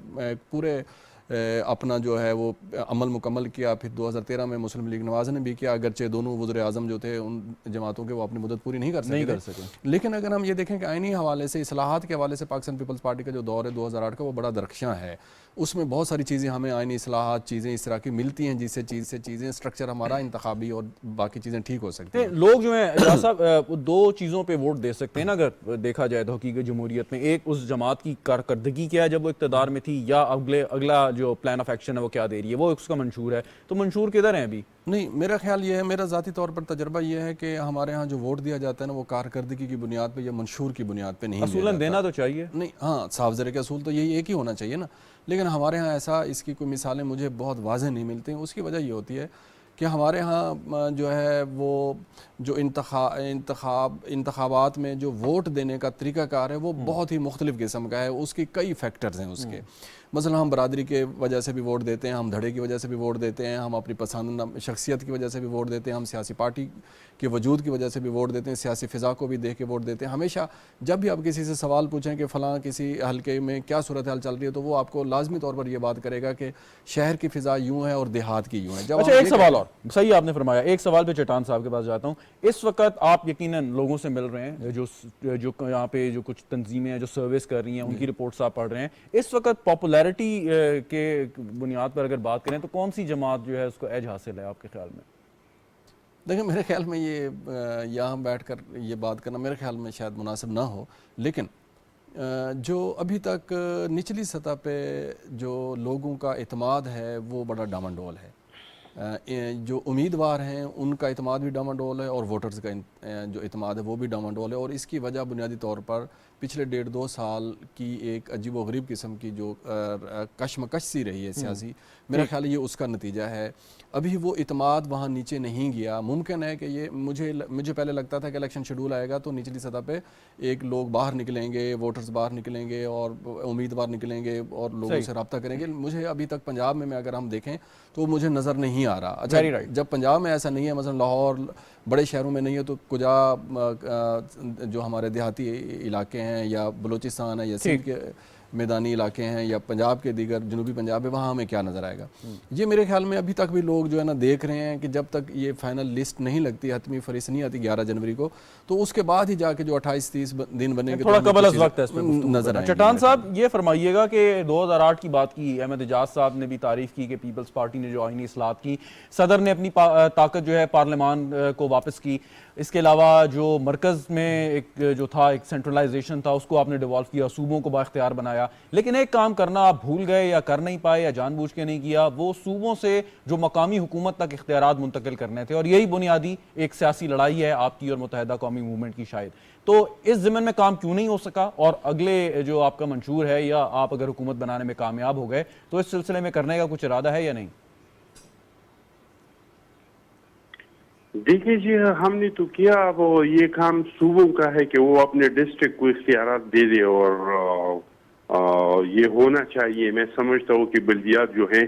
पूरे अपना जो है वो अमल मुकम्मल किया। फिर 2013 में मुस्लिम लीग नवाज़ ने भी किया, अगरचे दोनों वज़ीर आज़म जो थे उन जमातों के वो अपनी मुद्दत पूरी नहीं कर सके। लेकिन अगर हम ये देखें कि आइनी हवाले से, इस्लाहात के हवाले से पाकिस्तान पीपल्स पार्टी का जो दौर है 2008 का वो बड़ा दरख्शां है। उसमें बहुत सारी चीज़ें हमें आइनी इस्लाहात चीज़ें इस तरह की मिलती हैं जिससे चीज़ें स्ट्रक्चर हमारा इंतखाबी और बाकी चीज़ें ठीक हो सकती हैं। लोग जो है साहब दो चीज़ों पे वोट दे सकते हैं ना अगर देखा जाए तो हकीकत जमहूरियत में, एक उस जमात की कारकर्दगी क्या है जब वो इक़्तिदार में थी, या अगला जो प्लान ऑफ एक्शन है वो क्या दे रही है, वो उसका मंशूर है, तो मंशूर किधर है अभी? नहीं, मेरा ख्याल ये है, मेरा ज़ाती तौर पर तजर्बा ये है कि हमारे यहाँ जो वोट दिया जाता है ना वो कारकर्दगी की बुनियाद पे या मंशूर की बुनियाद पे नहीं दिया असूलन जाता। देना तो चाहिए। नहीं, हाँ, साफ ज़रे के असूल तो यही एक ही होना चाहिए ना, लेकिन हमारे यहाँ ऐसा, इसकी कोई मिसालें मुझे बहुत वाज़ेह नहीं मिलती। उसकी वजह ये होती है कि हमारे यहाँ जो है वो जो इंतखाबात में जो वोट देने का तरीक़ाकार है वो बहुत ही मुख्तलिफ़ किस्म का है। उसकी कई फैक्टर्स हैं उसके। मसलन हम बरादरी के वजह से भी वोट देते हैं, हम धड़े की वजह से भी वोट देते हैं, हम अपनी पसंद शख्सियत की वजह से भी वोट देते हैं, हम सियासी पार्टी के वजूद की वजह से भी वोट देते हैं, सियासी फ़िज़ा को भी देख के वोट देते हैं। हमेशा जब भी आप किसी से सवाल पूछें कि फ़लाँ किसी हल्के में क्या सूरत हाल चल रही है, तो वो आपको लाजमी तौर पर यह बात करेगा कि शहर की फ़िज़ा यूँ है और देहात की यूँ है। जब अच्छा, एक सवाल और, सही आपने फरमाया, एक सवाल पे चट्टान साहब के पास जाता हूँ। इस वक्त आप यकीनन लोगों से मिल रहे हैं, जो यहाँ पे जो कुछ तंजीमें हैं जो सर्विस कर रही हैं, उनकी रिपोर्ट्स आप पढ़ रहे हैं। इस वक्त पॉपुलैरिटी के बुनियाद पर अगर बात करें तो कौन सी जमात जो है उसको एज हासिल है आपके ख्याल में? देखिए, मेरे ख्याल में ये यहाँ बैठकर ये बात करना मेरे ख्याल में शायद मुनासिब ना हो, लेकिन जो अभी तक निचली सतह पे जो लोगों का इत्मीनान है वो बड़ा डामाडोल है। जो उम्मीदवार हैं उनका इत्मीनान भी डामाडोल है और वोटर्स का जो इत्मीनान है वो भी डामाडोल है। और इसकी वजह बुनियादी तौर पर पिछले 1.5-2 साल की एक अजीब व गरीब किस्म की जो कशमकश सी रही है सियासी, मेरा ख्याल ये उसका नतीजा है। अभी वो इत्मीनान वहाँ नीचे नहीं गया। मुमकिन है कि ये मुझे पहले लगता था कि इलेक्शन शेड्यूल आएगा तो निचली सतह पे एक लोग बाहर निकलेंगे, वोटर्स बाहर निकलेंगे और उम्मीदवार निकलेंगे और लोगों से रब्ता करेंगे। मुझे अभी तक पंजाब में अगर हम देखें तो मुझे नज़र नहीं आ रहा। अच्छा, जब पंजाब में ऐसा नहीं है, मसलन लाहौर बड़े शहरों में नहीं है, तो कुजा जो हमारे देहाती इलाके हैं या बलूचिस्तान है या सिंध के मैदानी इलाके हैं या पंजाब के दीगर जनूबी पंजाब है, वहाँ हमें क्या नज़र आएगा? ये मेरे ख्याल में अभी तक भी लोग जो है ना देख रहे हैं कि जब तक ये फाइनल लिस्ट नहीं लगती, हतमी फहरिस्त नहीं आती 11 जनवरी को, तो उसके बाद ही जाके जो 28-30 दिन बनेंगे थोड़ा कबल अज़ वक्त है नजर आएंगे। चट्टान साहब, ये फरमाइएगा कि 2008 की बात की, अहमद एजाज साहब ने भी तारीफ की कि पीपल्स पार्टी ने जो आईनी इस्लाहत की, सदर ने अपनी ताकत जो है पार्लियामान को वापस की। इसके अलावा जो मरकज़ में एक जो था एक सेंट्रलाइजेशन था उसको आपने डिवॉल्व किया, सूबों को बाख्तियार बनाया। लेकिन एक काम करना आप भूल गए या कर नहीं पाए या जानबूझ के नहीं किया, वो सूबों से जो मकामी हुकूमत तक इख्तियारात मुंतकिल करने थे। और यही बुनियादी एक सियासी लड़ाई है आपकी और मुत्तहिदा कौमी मूवमेंट की शायद। तो इस ज़िम्मन में काम क्यों नहीं हो सका? और अगले जो आपका मंशूर है या आप अगर हुकूमत बनाने में कामयाब हो गए तो इस सिलसिले में करने का कुछ इरादा है या नहीं? देखिए जी, हमने तो किया। अब ये काम सूबों का है कि वो अपने डिस्ट्रिक्ट को इख्तियारात दे दे और ये होना चाहिए। मैं समझता हूँ कि बल्दियात जो है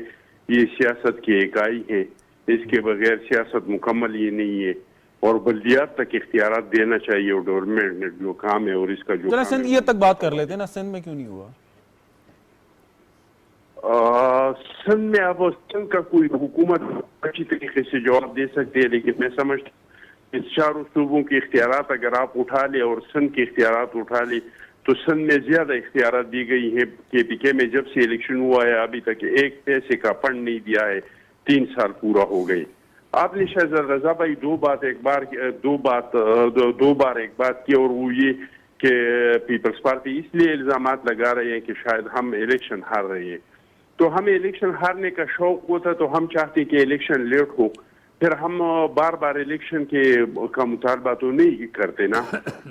ये सियासत की इकाई है, इसके बगैर सियासत मुकम्मल ये नहीं है और बल्दियात तक इख्तियारात देना चाहिए और गवर्नमेंट ने जो काम है और इसका जो सिंध ये तक बात कर लेते हैं ना, सिंध में क्यों नहीं हुआ? सिंध में अब सिंध का कोई हुकूमत अच्छी तरीके से जवाब दे सकती है, लेकिन मैं समझता हूँ इस चारों सूबों के इख्तियारात अगर आप उठा ले और सिंध के इख्तियारात उठा ले तो सिंध में ज्यादा इख्तियारात दी गई है। KPK में जब से इलेक्शन हुआ है अभी तक एक पैसे का फंड नहीं दिया है, 3 साल पूरा हो गए। आपने शहजाद रजा भाई दो बार एक बात की और वो ये कि पीपल्स पार्टी इसलिए इल्जामात लगा रहे हैं कि शायद हम इलेक्शन हार रहे हैं। तो हमें इलेक्शन हारने का शौक होता तो हम चाहते कि इलेक्शन लेट हो, फिर हम बार बार इलेक्शन का मुतालबा तो नहीं करते ना।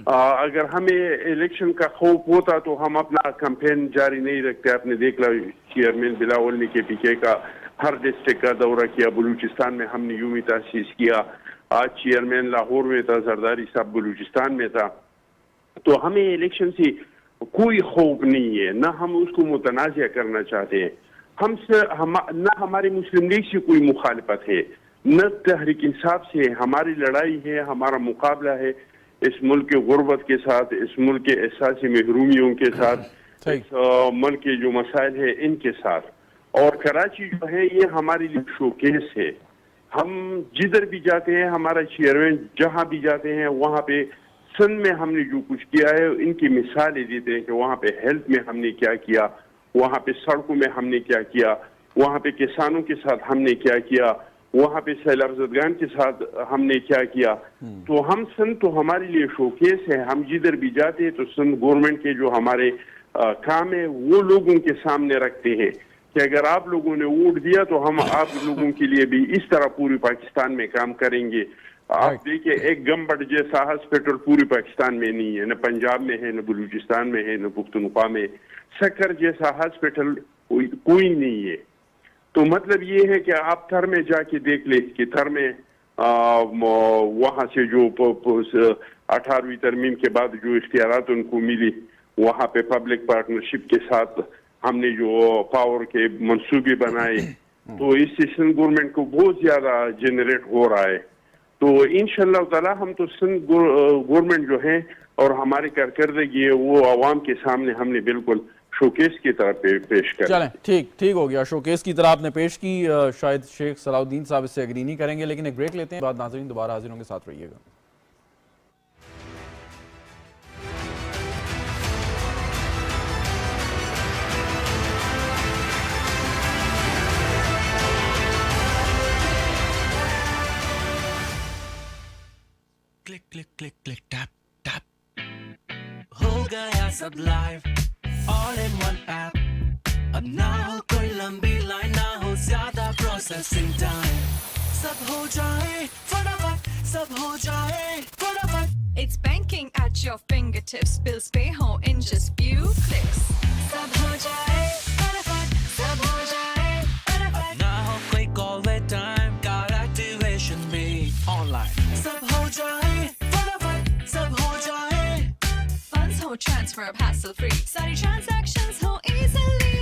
अगर हमें इलेक्शन का खौफ होता तो हम अपना कैंपेन जारी नहीं रखते। आपने देख ला चेयरमैन बिलावल ने KPK का हर डिस्ट्रिक्ट का दौरा किया, बलूचिस्तान में हमने यूमी तासीस किया, आज चेयरमैन लाहौर में था, जरदारी साहब बलूचिस्तान में था। तो हमें इलेक्शन से कोई खौफ नहीं है, ना हम उसको मुतनाज़ करना चाहते हैं। न हमारी मुस्लिम लीग से कोई मुखालिफत है, न तहरीक इंसाफ से। हमारी लड़ाई है, हमारा मुकाबला है इस मुल्क के गुर्बत के साथ, इस मुल्क के एहसासी महरूमियों के साथ, इस मुल्क के जो मसाइल है इनके साथ। और कराची जो है ये हमारे लिए शोकेस है। हम जिधर भी जाते हैं, हमारा चेयरमैन जहाँ भी जाते हैं वहाँ पे सिंध में हमने जो कुछ किया है इनकी मिसालें देते हैं कि वहाँ पे हेल्थ में हमने क्या किया, वहाँ पे सड़कों में हमने क्या किया, वहाँ पे किसानों के साथ हमने क्या किया, वहाँ पे सैलाब ज़दगान के साथ हमने क्या किया। तो हम सिंध तो हमारे लिए शोकेस है। हम जिधर भी जाते हैं तो सिंध गवर्नमेंट के जो हमारे काम है वो लोगों के सामने रखते हैं कि अगर आप लोगों ने वोट दिया तो हम आप लोगों के लिए भी इस तरह पूरी पाकिस्तान में काम करेंगे। आप देखिए, एक गम्बड़ जैसा हॉस्पिटल पूरी पाकिस्तान में नहीं है, न पंजाब में है, न बलूचिस्तान में है, न पुख्तनख्वा में। सक्कर जैसा हॉस्पिटल कोई नहीं है। तो मतलब ये है कि आप थर में जाके देख ले कि थर में वहाँ से जो 18वीं तरमीम के बाद जो इख्तियारात उनको मिली, वहाँ पे पब्लिक पार्टनरशिप के साथ हमने जो पावर के मंसूबे बनाए, तो इससे सिंध गवर्नमेंट को बहुत ज्यादा जनरेट हो रहा है। तो इंशाअल्लाह ताला हम तो सिंध गवर्नमेंट जो है और हमारी कारकर्दगी है वो आवाम के सामने हमने बिल्कुल शोकेस की तरह पेश कर। चलें, ठीक हो गया, शोकेस की तरह आपने पेश की। शायद शेख सलाउद्दीन साहब इससे एग्री नहीं करेंगे, लेकिन एक ब्रेक लेते हैं, बाद नाज़रीन दोबारा हाजिर होंगे, साथ रहिएगा। Click click click click tap tap हो गया सब live all in one app. अब ना हो कोई लंबी लाइन, ना हो ज्यादा प्रोसेसिंग टाइम, सब हो जाए फटाफट, सब हो जाए फटाफट। It's banking at your fingertips, bills pay home in just few clicks. सब हो जाए फटाफट, सब हो जाए फटाफट। अब ना हो कोई call wait time, got activation भी online, सब हो जाए फटाफट, सब हो जाए। Funds हो transfer hassle free, सारी transactions हो easily।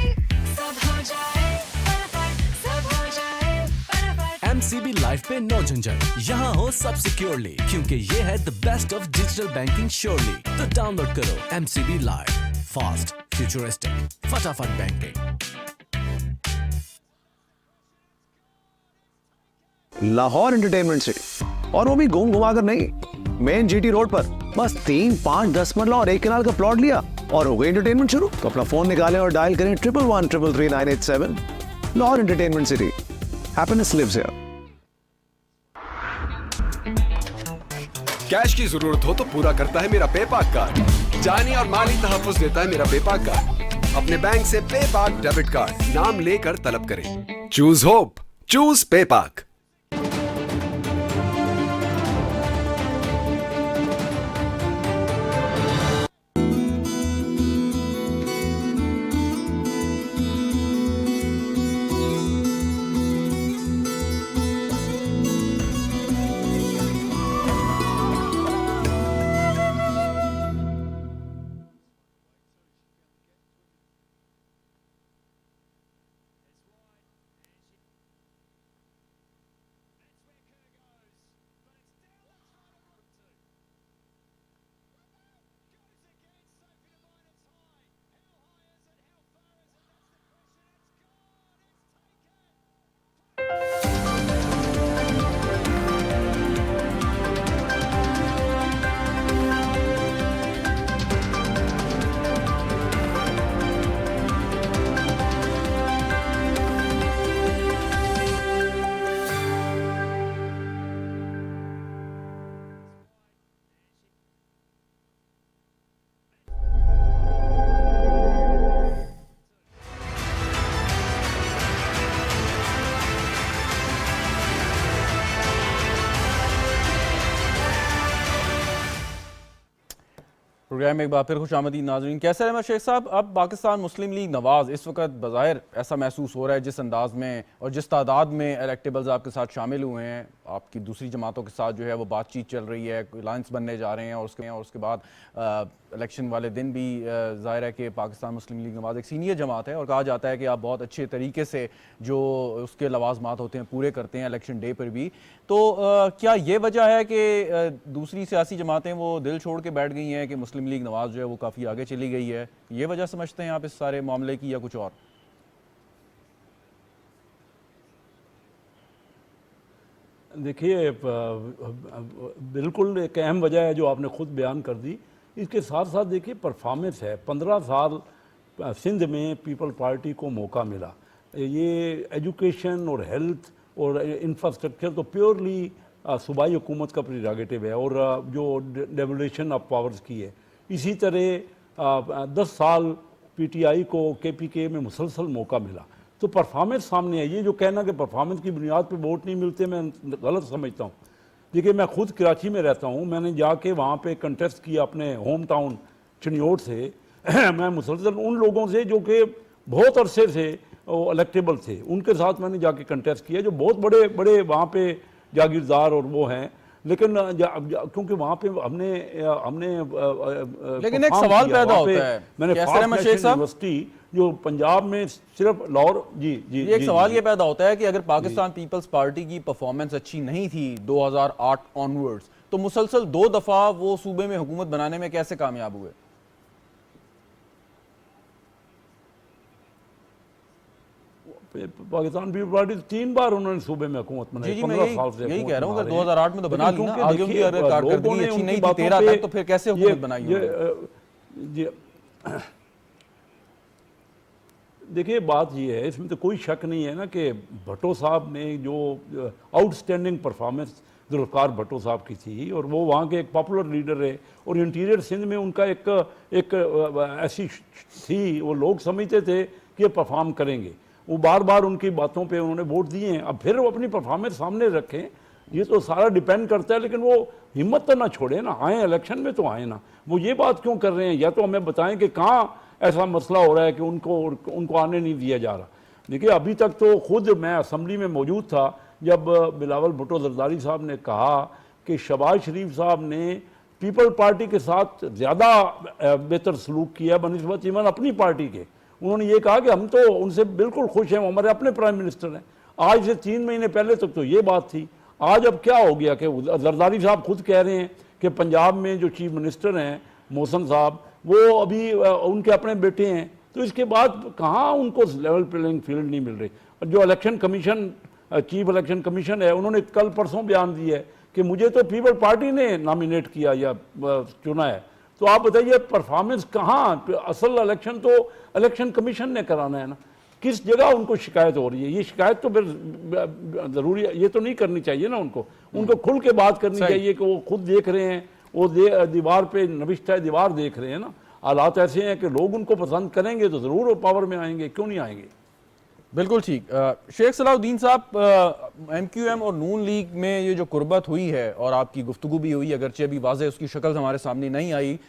सब हो जाए फटाफट, सब हो जाए फटाफट। MCB लाइफ पे नो झंझट, यहाँ हो सब सिक्योरली, क्योंकि ये है the best of digital banking surely. तो डाउनलोड करो MCB लाइव, फास्ट, फ्यूचरिस्टिक, फटाफट बैंकिंग। लाहौर एंटरटेनमेंट सिटी, और वो भी घूम घुमा कर नहीं, मेन GT रोड पर। बस 3, 5, 10 मरला और 1 कनाल का प्लॉट लिया और हो गई एंटरटेनमेंट शुरू। तो अपना फोन निकालें और डायल करें 1113333987। Lahore entertainment city, happiness lives here. Cash की जरूरत हो तो पूरा करता है मेरा पेपाक कार्ड। जानी और माली तहफ्फुज़ देता है मेरा पेपाक कार्ड। अपने बैंक से पेपाक डेबिट कार्ड नाम लेकर तलब करें। Choose hope, choose PayPak. Programme में एक बार फिर खुश आमदीद नाज़रीन। कैसे रहमत शेख साहब, अब पाकिस्तान मुस्लिम लीग नवाज़ इस वक्त बज़ाहिर ऐसा महसूस हो रहा है, जिस अंदाज में और जिस तादाद में इलेक्टेबल्स आपके साथ शामिल हुए हैं, आपकी दूसरी जमातों के साथ जो है वो बातचीत चल रही है, अलायंस बनने जा रहे हैं, और उसके बाद इलेक्शन वाले दिन भी ज़ाहिर है कि पाकिस्तान मुस्लिम लीग नवाज़ एक सीनियर जमात है और कहा जाता है कि आप बहुत अच्छे तरीके से जो उसके लवाजमात होते हैं पूरे करते हैं इलेक्शन डे पर भी। तो क्या ये वजह है कि दूसरी सियासी जमातें वो दिल छोड़ के बैठ गई हैं कि मुस्लिम लीग नवाज़ जो है वो काफ़ी आगे चली गई है? ये वजह समझते हैं आप इस सारे मामले की, या कुछ और? देखिए, बिल्कुल एक अहम वजह है जो आपने खुद बयान कर दी। इसके साथ साथ देखिए परफॉर्मेंस है। 15 साल सिंध में पीपल पार्टी को मौका मिला। ये एजुकेशन और हेल्थ और इंफ्रास्ट्रक्चर तो प्योरली सूबाई हुकूमत का प्रीरोगेटिव है, और जो डेवोल्यूशन ऑफ पावर्स की है। इसी तरह 10 साल PTI को KPK में मुसलसल मौका मिला। तो परफॉर्मेंस सामने है। ये जो कहना कि परफॉर्मेंस की बुनियाद पे वोट नहीं मिलते, मैं गलत समझता हूँ। देखिए, मैं खुद कराची में रहता हूँ, मैंने जाके वहाँ पे कंटेस्ट किया अपने होम टाउन चिन्योट से मैं मुसलसल उन लोगों से जो कि बहुत अरसे से इलेक्टेबल थे, उनके साथ मैंने जाके कंटेस्ट किया, जो बहुत बड़े बड़े वहाँ पे जागीरदार और वो हैं। लेकिन क्योंकि वहाँ पे हमने लेकिन एक सवाल पैदा होता है, मैंने यूनिवर्सिटी जो पंजाब में सिर्फ लाहौर जी एक सवाल ये पैदा होता है कि अगर पाकिस्तान पीपल्स पार्टी की परफॉर्मेंस अच्छी नहीं थी 2008 ऑनवर्ड्स, तो मुसलसल 2 दफा वो सूबे में हुकूमत बनाने में कैसे कामयाब हुए? पाकिस्तान पीपल्स पार्टी 3 बार उन्होंने सूबे में हुकूमत बनाई। 15 साल से यही कह रहा हूँ कि 2008 में तो बना ली ना, आगे उनकी अगर कारकर्दगी अच्छी नहीं थी 13 तक, तो फिर कैसे हुकूमत बनाई? देखिए, बात ये है, इसमें तो कोई शक नहीं है ना कि भट्टो साहब ने जो आउटस्टैंडिंग परफॉर्मेंस जुल्फ़िकार भट्टो साहब की थी, और वो वहाँ के एक पॉपुलर लीडर रहे, और इंटीरियर सिंध में उनका एक ऐसी थी, वो लोग समझते थे कि परफॉर्म करेंगे। वो बार बार उनकी बातों पे उन्होंने वोट दिए हैं। अब फिर वो अपनी परफॉर्मेंस सामने रखें, ये तो सारा डिपेंड करता है। लेकिन वो हिम्मत तो ना छोड़े ना, आए इलेक्शन में तो आए ना। वो ये बात क्यों कर रहे हैं? या तो हमें बताएं कि कहाँ ऐसा मसला हो रहा है कि उनको आने नहीं दिया जा रहा। देखिए, अभी तक तो खुद मैं असम्बली में मौजूद था जब बिलावल भुट्टो जरदारी साहब ने कहा कि शहबाज शरीफ साहब ने पीपल पार्टी के साथ ज़्यादा बेहतर सलूक किया बनिस्बत इवन अपनी पार्टी के। उन्होंने ये कहा कि हम तो उनसे बिल्कुल खुश हैं, हमारे अपने प्राइम मिनिस्टर हैं। आज से 3 महीने पहले तक तो ये बात थी। आज अब क्या हो गया कि जरदारी साहब खुद कह रहे हैं कि पंजाब में जो चीफ मिनिस्टर हैं मोहसन साहब, वो अभी उनके अपने बेटे हैं। तो इसके बाद कहाँ उनको लेवल प्लेइंग फील्ड नहीं मिल रही। और जो election commission, chief election commission है, उन्होंने कल परसों बयान दिया है कि मुझे तो पीपल पार्टी ने नॉमिनेट किया या चुना है। तो आप बताइए, परफॉर्मेंस कहाँ? असल इलेक्शन तो इलेक्शन कमीशन ने कराना है ना। किस जगह उनको शिकायत हो रही है? ये शिकायत तो फिर ज़रूरी है, ये तो नहीं करनी चाहिए ना उनको खुल के बात करनी चाहिए कि वो खुद देख रहे हैं, वो दीवार पे नविश्ता दीवार देख रहे हैं ना। हालात ऐसे हैं कि लोग उनको पसंद करेंगे तो ज़रूर वो पावर में आएंगे, क्यों नहीं आएंगे? बिल्कुल ठीक। शेख सलाहुद्दीन साहब, MQM और नून लीग में ये जो कुर्बत हुई है और आपकी गुफ्तगू भी हुई, अगरचे अभी वाज़ेह उसकी शक्ल हमारे सामने नहीं आई,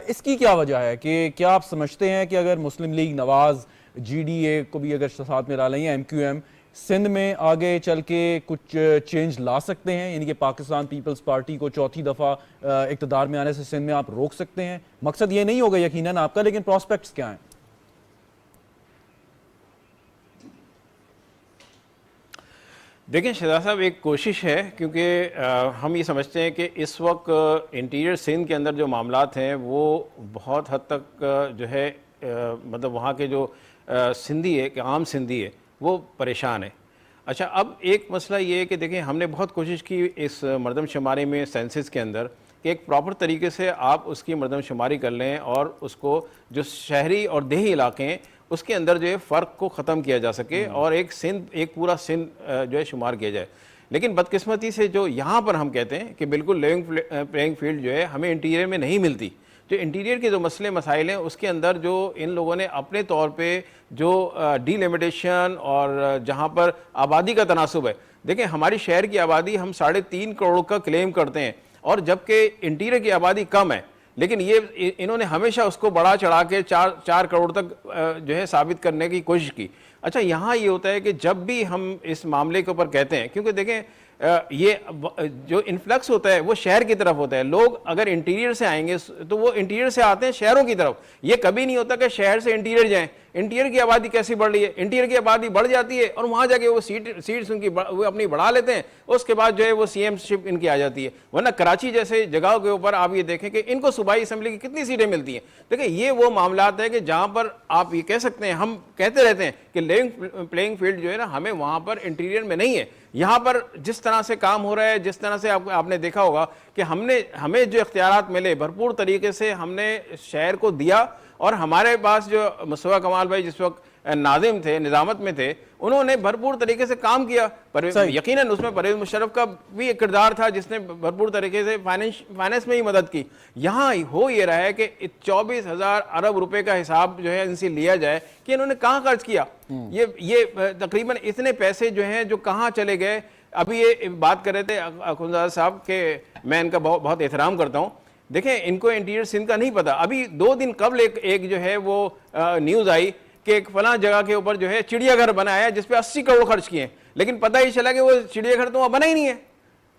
इसकी क्या वजह है? कि क्या आप समझते हैं कि अगर मुस्लिम लीग नवाज़ GDA को भी अगर साथ में ला लें, MQM सिंध में आगे चल के कुछ चेंज ला सकते हैं, यानी कि पाकिस्तान पीपल्स पार्टी को चौथी दफ़ा इक़्तिदार में आने से सिंध में आप रोक सकते हैं? मकसद ये नहीं होगा यकीनन आपका, लेकिन प्रॉस्पेक्ट्स क्या हैं? देखें शहजाद साहब, एक कोशिश है, क्योंकि हम ये समझते हैं कि इस वक्त इंटीरियर सिंध के अंदर जो मामलात हैं वो बहुत हद तक जो है मतलब वहाँ के जो सिंधी है, कि आम सिंधी है, वो परेशान है। अच्छा, अब एक मसला ये है कि देखें, हमने बहुत कोशिश की इस मरदमशुमारी में सेंसस के अंदर कि एक प्रॉपर तरीके से आप उसकी मरदमशुमारी कर लें और उसको जो शहरी और देही इलाके हैं उसके अंदर जो है फ़र्क को ख़त्म किया जा सके और एक पूरा सिंध जो है शुमार किया जाए। लेकिन बदकिस्मती से जो यहाँ पर हम कहते हैं कि बिल्कुल लेवल प्लेइंग फील्ड जो है हमें इंटीरियर में नहीं मिलती। जो इंटीरियर के जो मसले मसाइल हैं उसके अंदर जो इन लोगों ने अपने तौर पे जो डीलिमिटेशन और जहाँ पर आबादी का तनासुब है, देखें हमारी शहर की आबादी हम 3.5 करोड़ का क्लेम करते हैं और जबकि इंटीरियर की आबादी कम है, लेकिन ये इन्होंने हमेशा उसको बढ़ा चढ़ा के 4 करोड़ तक जो है साबित करने की कोशिश की। अच्छा, यहाँ ये होता है कि जब भी हम इस मामले के ऊपर कहते हैं, क्योंकि देखें ये जो इन्फ्लक्स होता है वो शहर की तरफ होता है। लोग अगर इंटीरियर से आएंगे तो वो इंटीरियर से आते हैं शहरों की तरफ, ये कभी नहीं होता कि शहर से इंटीरियर जाएं। इंटीरियर की आबादी कैसी बढ़ रही है? इंटीरियर की आबादी बढ़ जाती है और वहाँ जाके वो सीट्स उनकी वो अपनी बढ़ा लेते हैं, उसके बाद जो है वो CMशिप इनकी आ जाती है। वरना कराची जैसे जगहों के ऊपर आप ये देखें कि इनको सूबाई असम्बली की कितनी सीटें मिलती हैं। देखिए, ये वो मामलात है कि जहाँ पर आप ये कह सकते हैं, हम कहते रहते हैं कि लेवल प्लेइंग फील्ड जो है ना हमें वहाँ पर इंटीरियर में नहीं है। यहाँ पर जिस तरह से काम हो रहा है, जिस तरह से आपने देखा होगा कि हमें जो इख्तियारात मिले भरपूर तरीके से हमने शहर को दिया और हमारे पास जो मुस्तफा कमाल भाई जिस वक्त नाजिम थे, निज़ामत में थे, उन्होंने भरपूर तरीके से काम किया। पर यकीनन उसमें परवेज़ मुशर्रफ का भी एक किरदार था जिसने भरपूर तरीके से फाइनेंस में ही मदद की। यहाँ हो ये रहा है कि 24,000 अरब रुपए का हिसाब जो है इनसे लिया जाए कि इन्होंने कहाँ खर्च किया। ये तकरीबन इतने पैसे जो हैं जो कहाँ चले गए। अभी ये बात कर रहे थे अखुंजादा साहब के, मैं इनका बहुत एहतराम करता हूँ। देखें, इनको इंटीरियर सिंध का नहीं पता। अभी 2 दिन कबल एक जो है वो न्यूज़ आई कि एक फलां जगह के ऊपर जो है चिड़ियाघर बनाया है जिस पे 80 करोड़ खर्च किए, लेकिन पता ही चला कि वो चिड़ियाघर तो वहाँ बना ही नहीं है।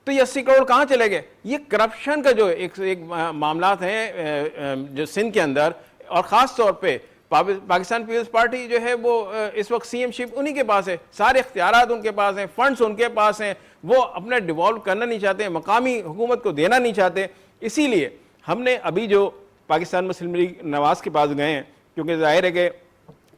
तो ये 80 करोड़ कहाँ चले गए? ये करप्शन का जो एक मामलात हैं जो सिंध के अंदर, और ख़ास तौर पे पाकिस्तान पीपल्स पार्टी जो है वो इस वक्त सीएमशिप उन्हीं के पास है, सारे इख्तियारात उनके पास हैं, फंड्स उनके पास हैं, वो अपना डिवॉल्व करना नहीं चाहते, मकामी हुकूमत को देना नहीं चाहते। इसीलिए हमने अभी जो पाकिस्तान मुस्लिम लीग नवाज के पास गए हैं, क्योंकि जाहिर है कि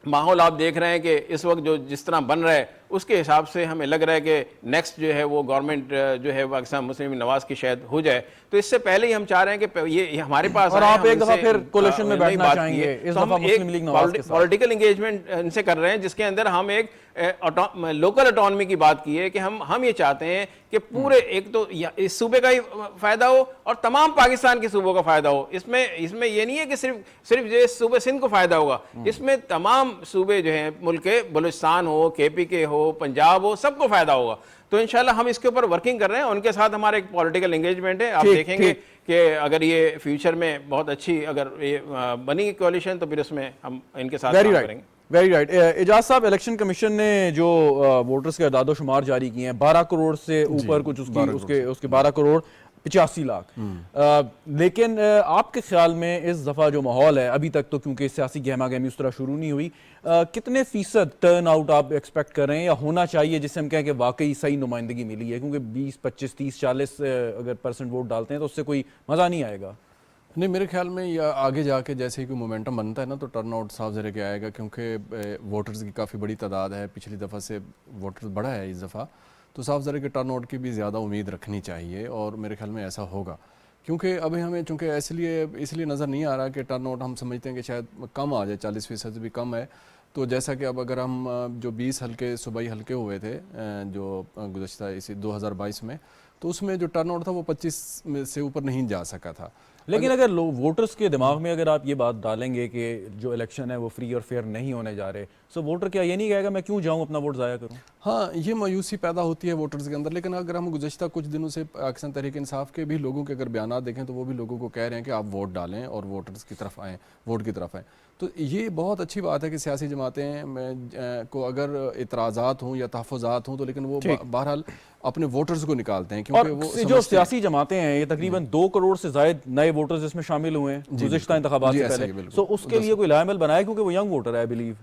माहौल आप देख रहे हैं कि इस वक्त जो जिस तरह बन रहा है उसके हिसाब से हमें लग रहा है कि नेक्स्ट जो है वो गवर्नमेंट जो है पाकिस्तान मुस्लिम नवाज की शायद हो जाए। तो इससे पहले ही हम चाह रहे हैं कि ये हमारे पास और आप एक दफा फिर कोलिशन में बैठना चाहेंगे, इस तो दफा मुस्लिम लीग नवाज के साथ पॉलिटिकल एंगेजमेंट इनसे कर रहे हैं, जिसके अंदर हम एक लोकल ऑटोनॉमी की बात की है कि हम ये चाहते हैं कि पूरे एक तो इस सूबे का ही फायदा हो और तमाम पाकिस्तान के सूबों का फायदा हो। इसमें ये नहीं है कि सिर्फ जो सूबे सिंध को फायदा होगा, इसमें तमाम सूबे जो हैं मुल्क के, बलूचिस्तान हो, KPK हो, पंजाब हो, सबको फायदा होगा। तो इंशाल्लाह हम इसके ऊपर वर्किंग कर रहे हैं, उनके साथ हमारा एक पॉलिटिकल एंगेजमेंट है। आप देखेंगे कि अगर ये फ्यूचर में बहुत अच्छी अगर ये बनी कोalition तो फिर उसमें हम इनके साथ काम करेंगे। Very right. एजाज साहब, इलेक्शन कमीशन ने जो वोटर्स के अदादो शुमार जारी किए हैं 12 करोड़ से ऊपर कुछ उसके 12 करोड़ 85 लाख, लेकिन आपके ख्याल में इस दफ़ा जो माहौल है अभी तक, तो क्योंकि सियासी गहमा गहमी उस तरह शुरू नहीं हुई, कितने फीसद टर्न आउट आप एक्सपेक्ट कर रहे हैं या होना चाहिए जिससे हम कहें कि वाकई सही नुमाइंदगी मिली है? क्योंकि 20, 25, 30, 40 अगर % वोट डालते हैं तो उससे कोई मज़ा नहीं आएगा। नहीं, मेरे ख्याल में यह आगे जाके जैसे ही कोई मोमेंटम बनता है ना तो टर्न आउट साफ ज़रा के आएगा, क्योंकि वोटर्स की काफ़ी बड़ी तादाद है, पिछली दफ़ा से वोटर्स बढ़ा है इस दफ़ा, तो साफ ज़रा के टर्न आउट की भी ज़्यादा उम्मीद रखनी चाहिए और मेरे ख्याल में ऐसा होगा। क्योंकि अभी हमें चूँकि इसलिए नज़र नहीं आ रहा कि टर्न आउट हम समझते हैं कि शायद कम आ जाए, 40% भी कम है। तो जैसा कि अब अगर हम जो 20 हल्के सूबाई हल्के हुए थे जो गुज़श्ता इसी 2022 में, तो उसमें जो टर्न आउट था वो 25 में से ऊपर नहीं जा सका था। लेकिन अगर वोटर्स के दिमाग में अगर आप ये बात डालेंगे कि जो इलेक्शन है वो फ्री और फेयर नहीं होने जा रहे, सो वोटर क्या ये नहीं कहेगा मैं क्यों जाऊं अपना वोट ज़ाया करूं? हाँ, ये मायूसी पैदा होती है वोटर्स के अंदर। लेकिन अगर हम गुज़श्ता कुछ दिनों से पाकिस्तान तहरीक इंसाफ के भी लोगों के अगर बयान देखें तो वो भी लोगों को कह रहे हैं कि आप वोट डालें और वोटर्स की तरफ आएँ, वोट की तरफ आएँ। तो ये बहुत अच्छी बात है कि सियासी जमातें को अगर इतराज़ात हों या तहफ़्फ़ुज़ात हों तो लेकिन वो बहरहाल अपने वोटर्स को निकालते हैं, क्योंकि वो जो सियासी जमातें हैं ये तकरीबन 2 करोड़ से ज़ायद नए वोटर्स इसमें शामिल हुए हैं गुज़श्ता इंतख़ाबात से पहले, सो उसके लिए कोई लायमल बनाया क्योंकि वो यंग वोटर है, आई बिलीव।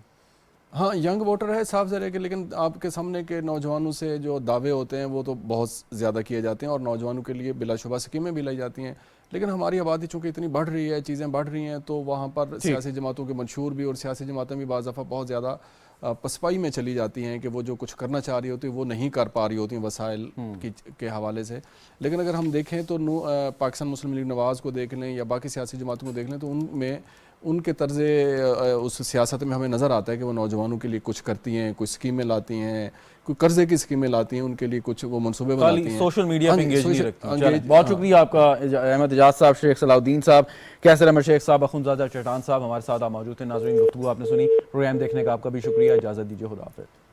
हाँ, यंग वोटर है साफ ज़रा के, लेकिन आपके सामने के नौजवानों से जो दावे होते हैं वो तो बहुत ज़्यादा किए जाते हैं और नौजवानों के लिए बिलाशुबा स्कीमें भी लाई जाती हैं। लेकिन हमारी आबादी चूँकि इतनी बढ़ रही है, चीज़ें बढ़ रही हैं, तो वहाँ पर सियासी जमातों के मंशूर भी और सियासी जमातें भी बाज़ दफ़ा बहुत ज़्यादा पसपाई में चली जाती हैं कि वो जो कुछ करना चाह रही होती है वो नहीं कर पा रही होती हैं वसाइल के हवाले से। लेकिन अगर हम देखें तो पाकिस्तान मुस्लिम लीग नवाज़ को देख लें या बाकी सियासी जमातों को देख लें तो उनमें उनके तर्ज़ उस सियासत में हमें नज़र आता है कि वो नौजवानों के लिए कुछ करती हैं, कुछ स्कीमें लाती हैं, कोई कर्जे की स्कीमें लाती हैं, उनके लिए कुछ वो मनसूबे बनाती हैं। सोशल मीडिया पे एंगेज नहीं रखती। बहुत शुक्रिया आपका अहमद एजाज साहब, शेख सलाउद्दीन साहब, कैसर अहमद शेख साहब, अखुंजादा चट्टान साहब हमारे साथ आप मौजूद थे। नाज़रीन, गुफ्तगू आपने सुनी, प्रोग्राम देखने का आपका भी शुक्रिया। इजाज़त दीजिए, खुदा हाफ़िज़।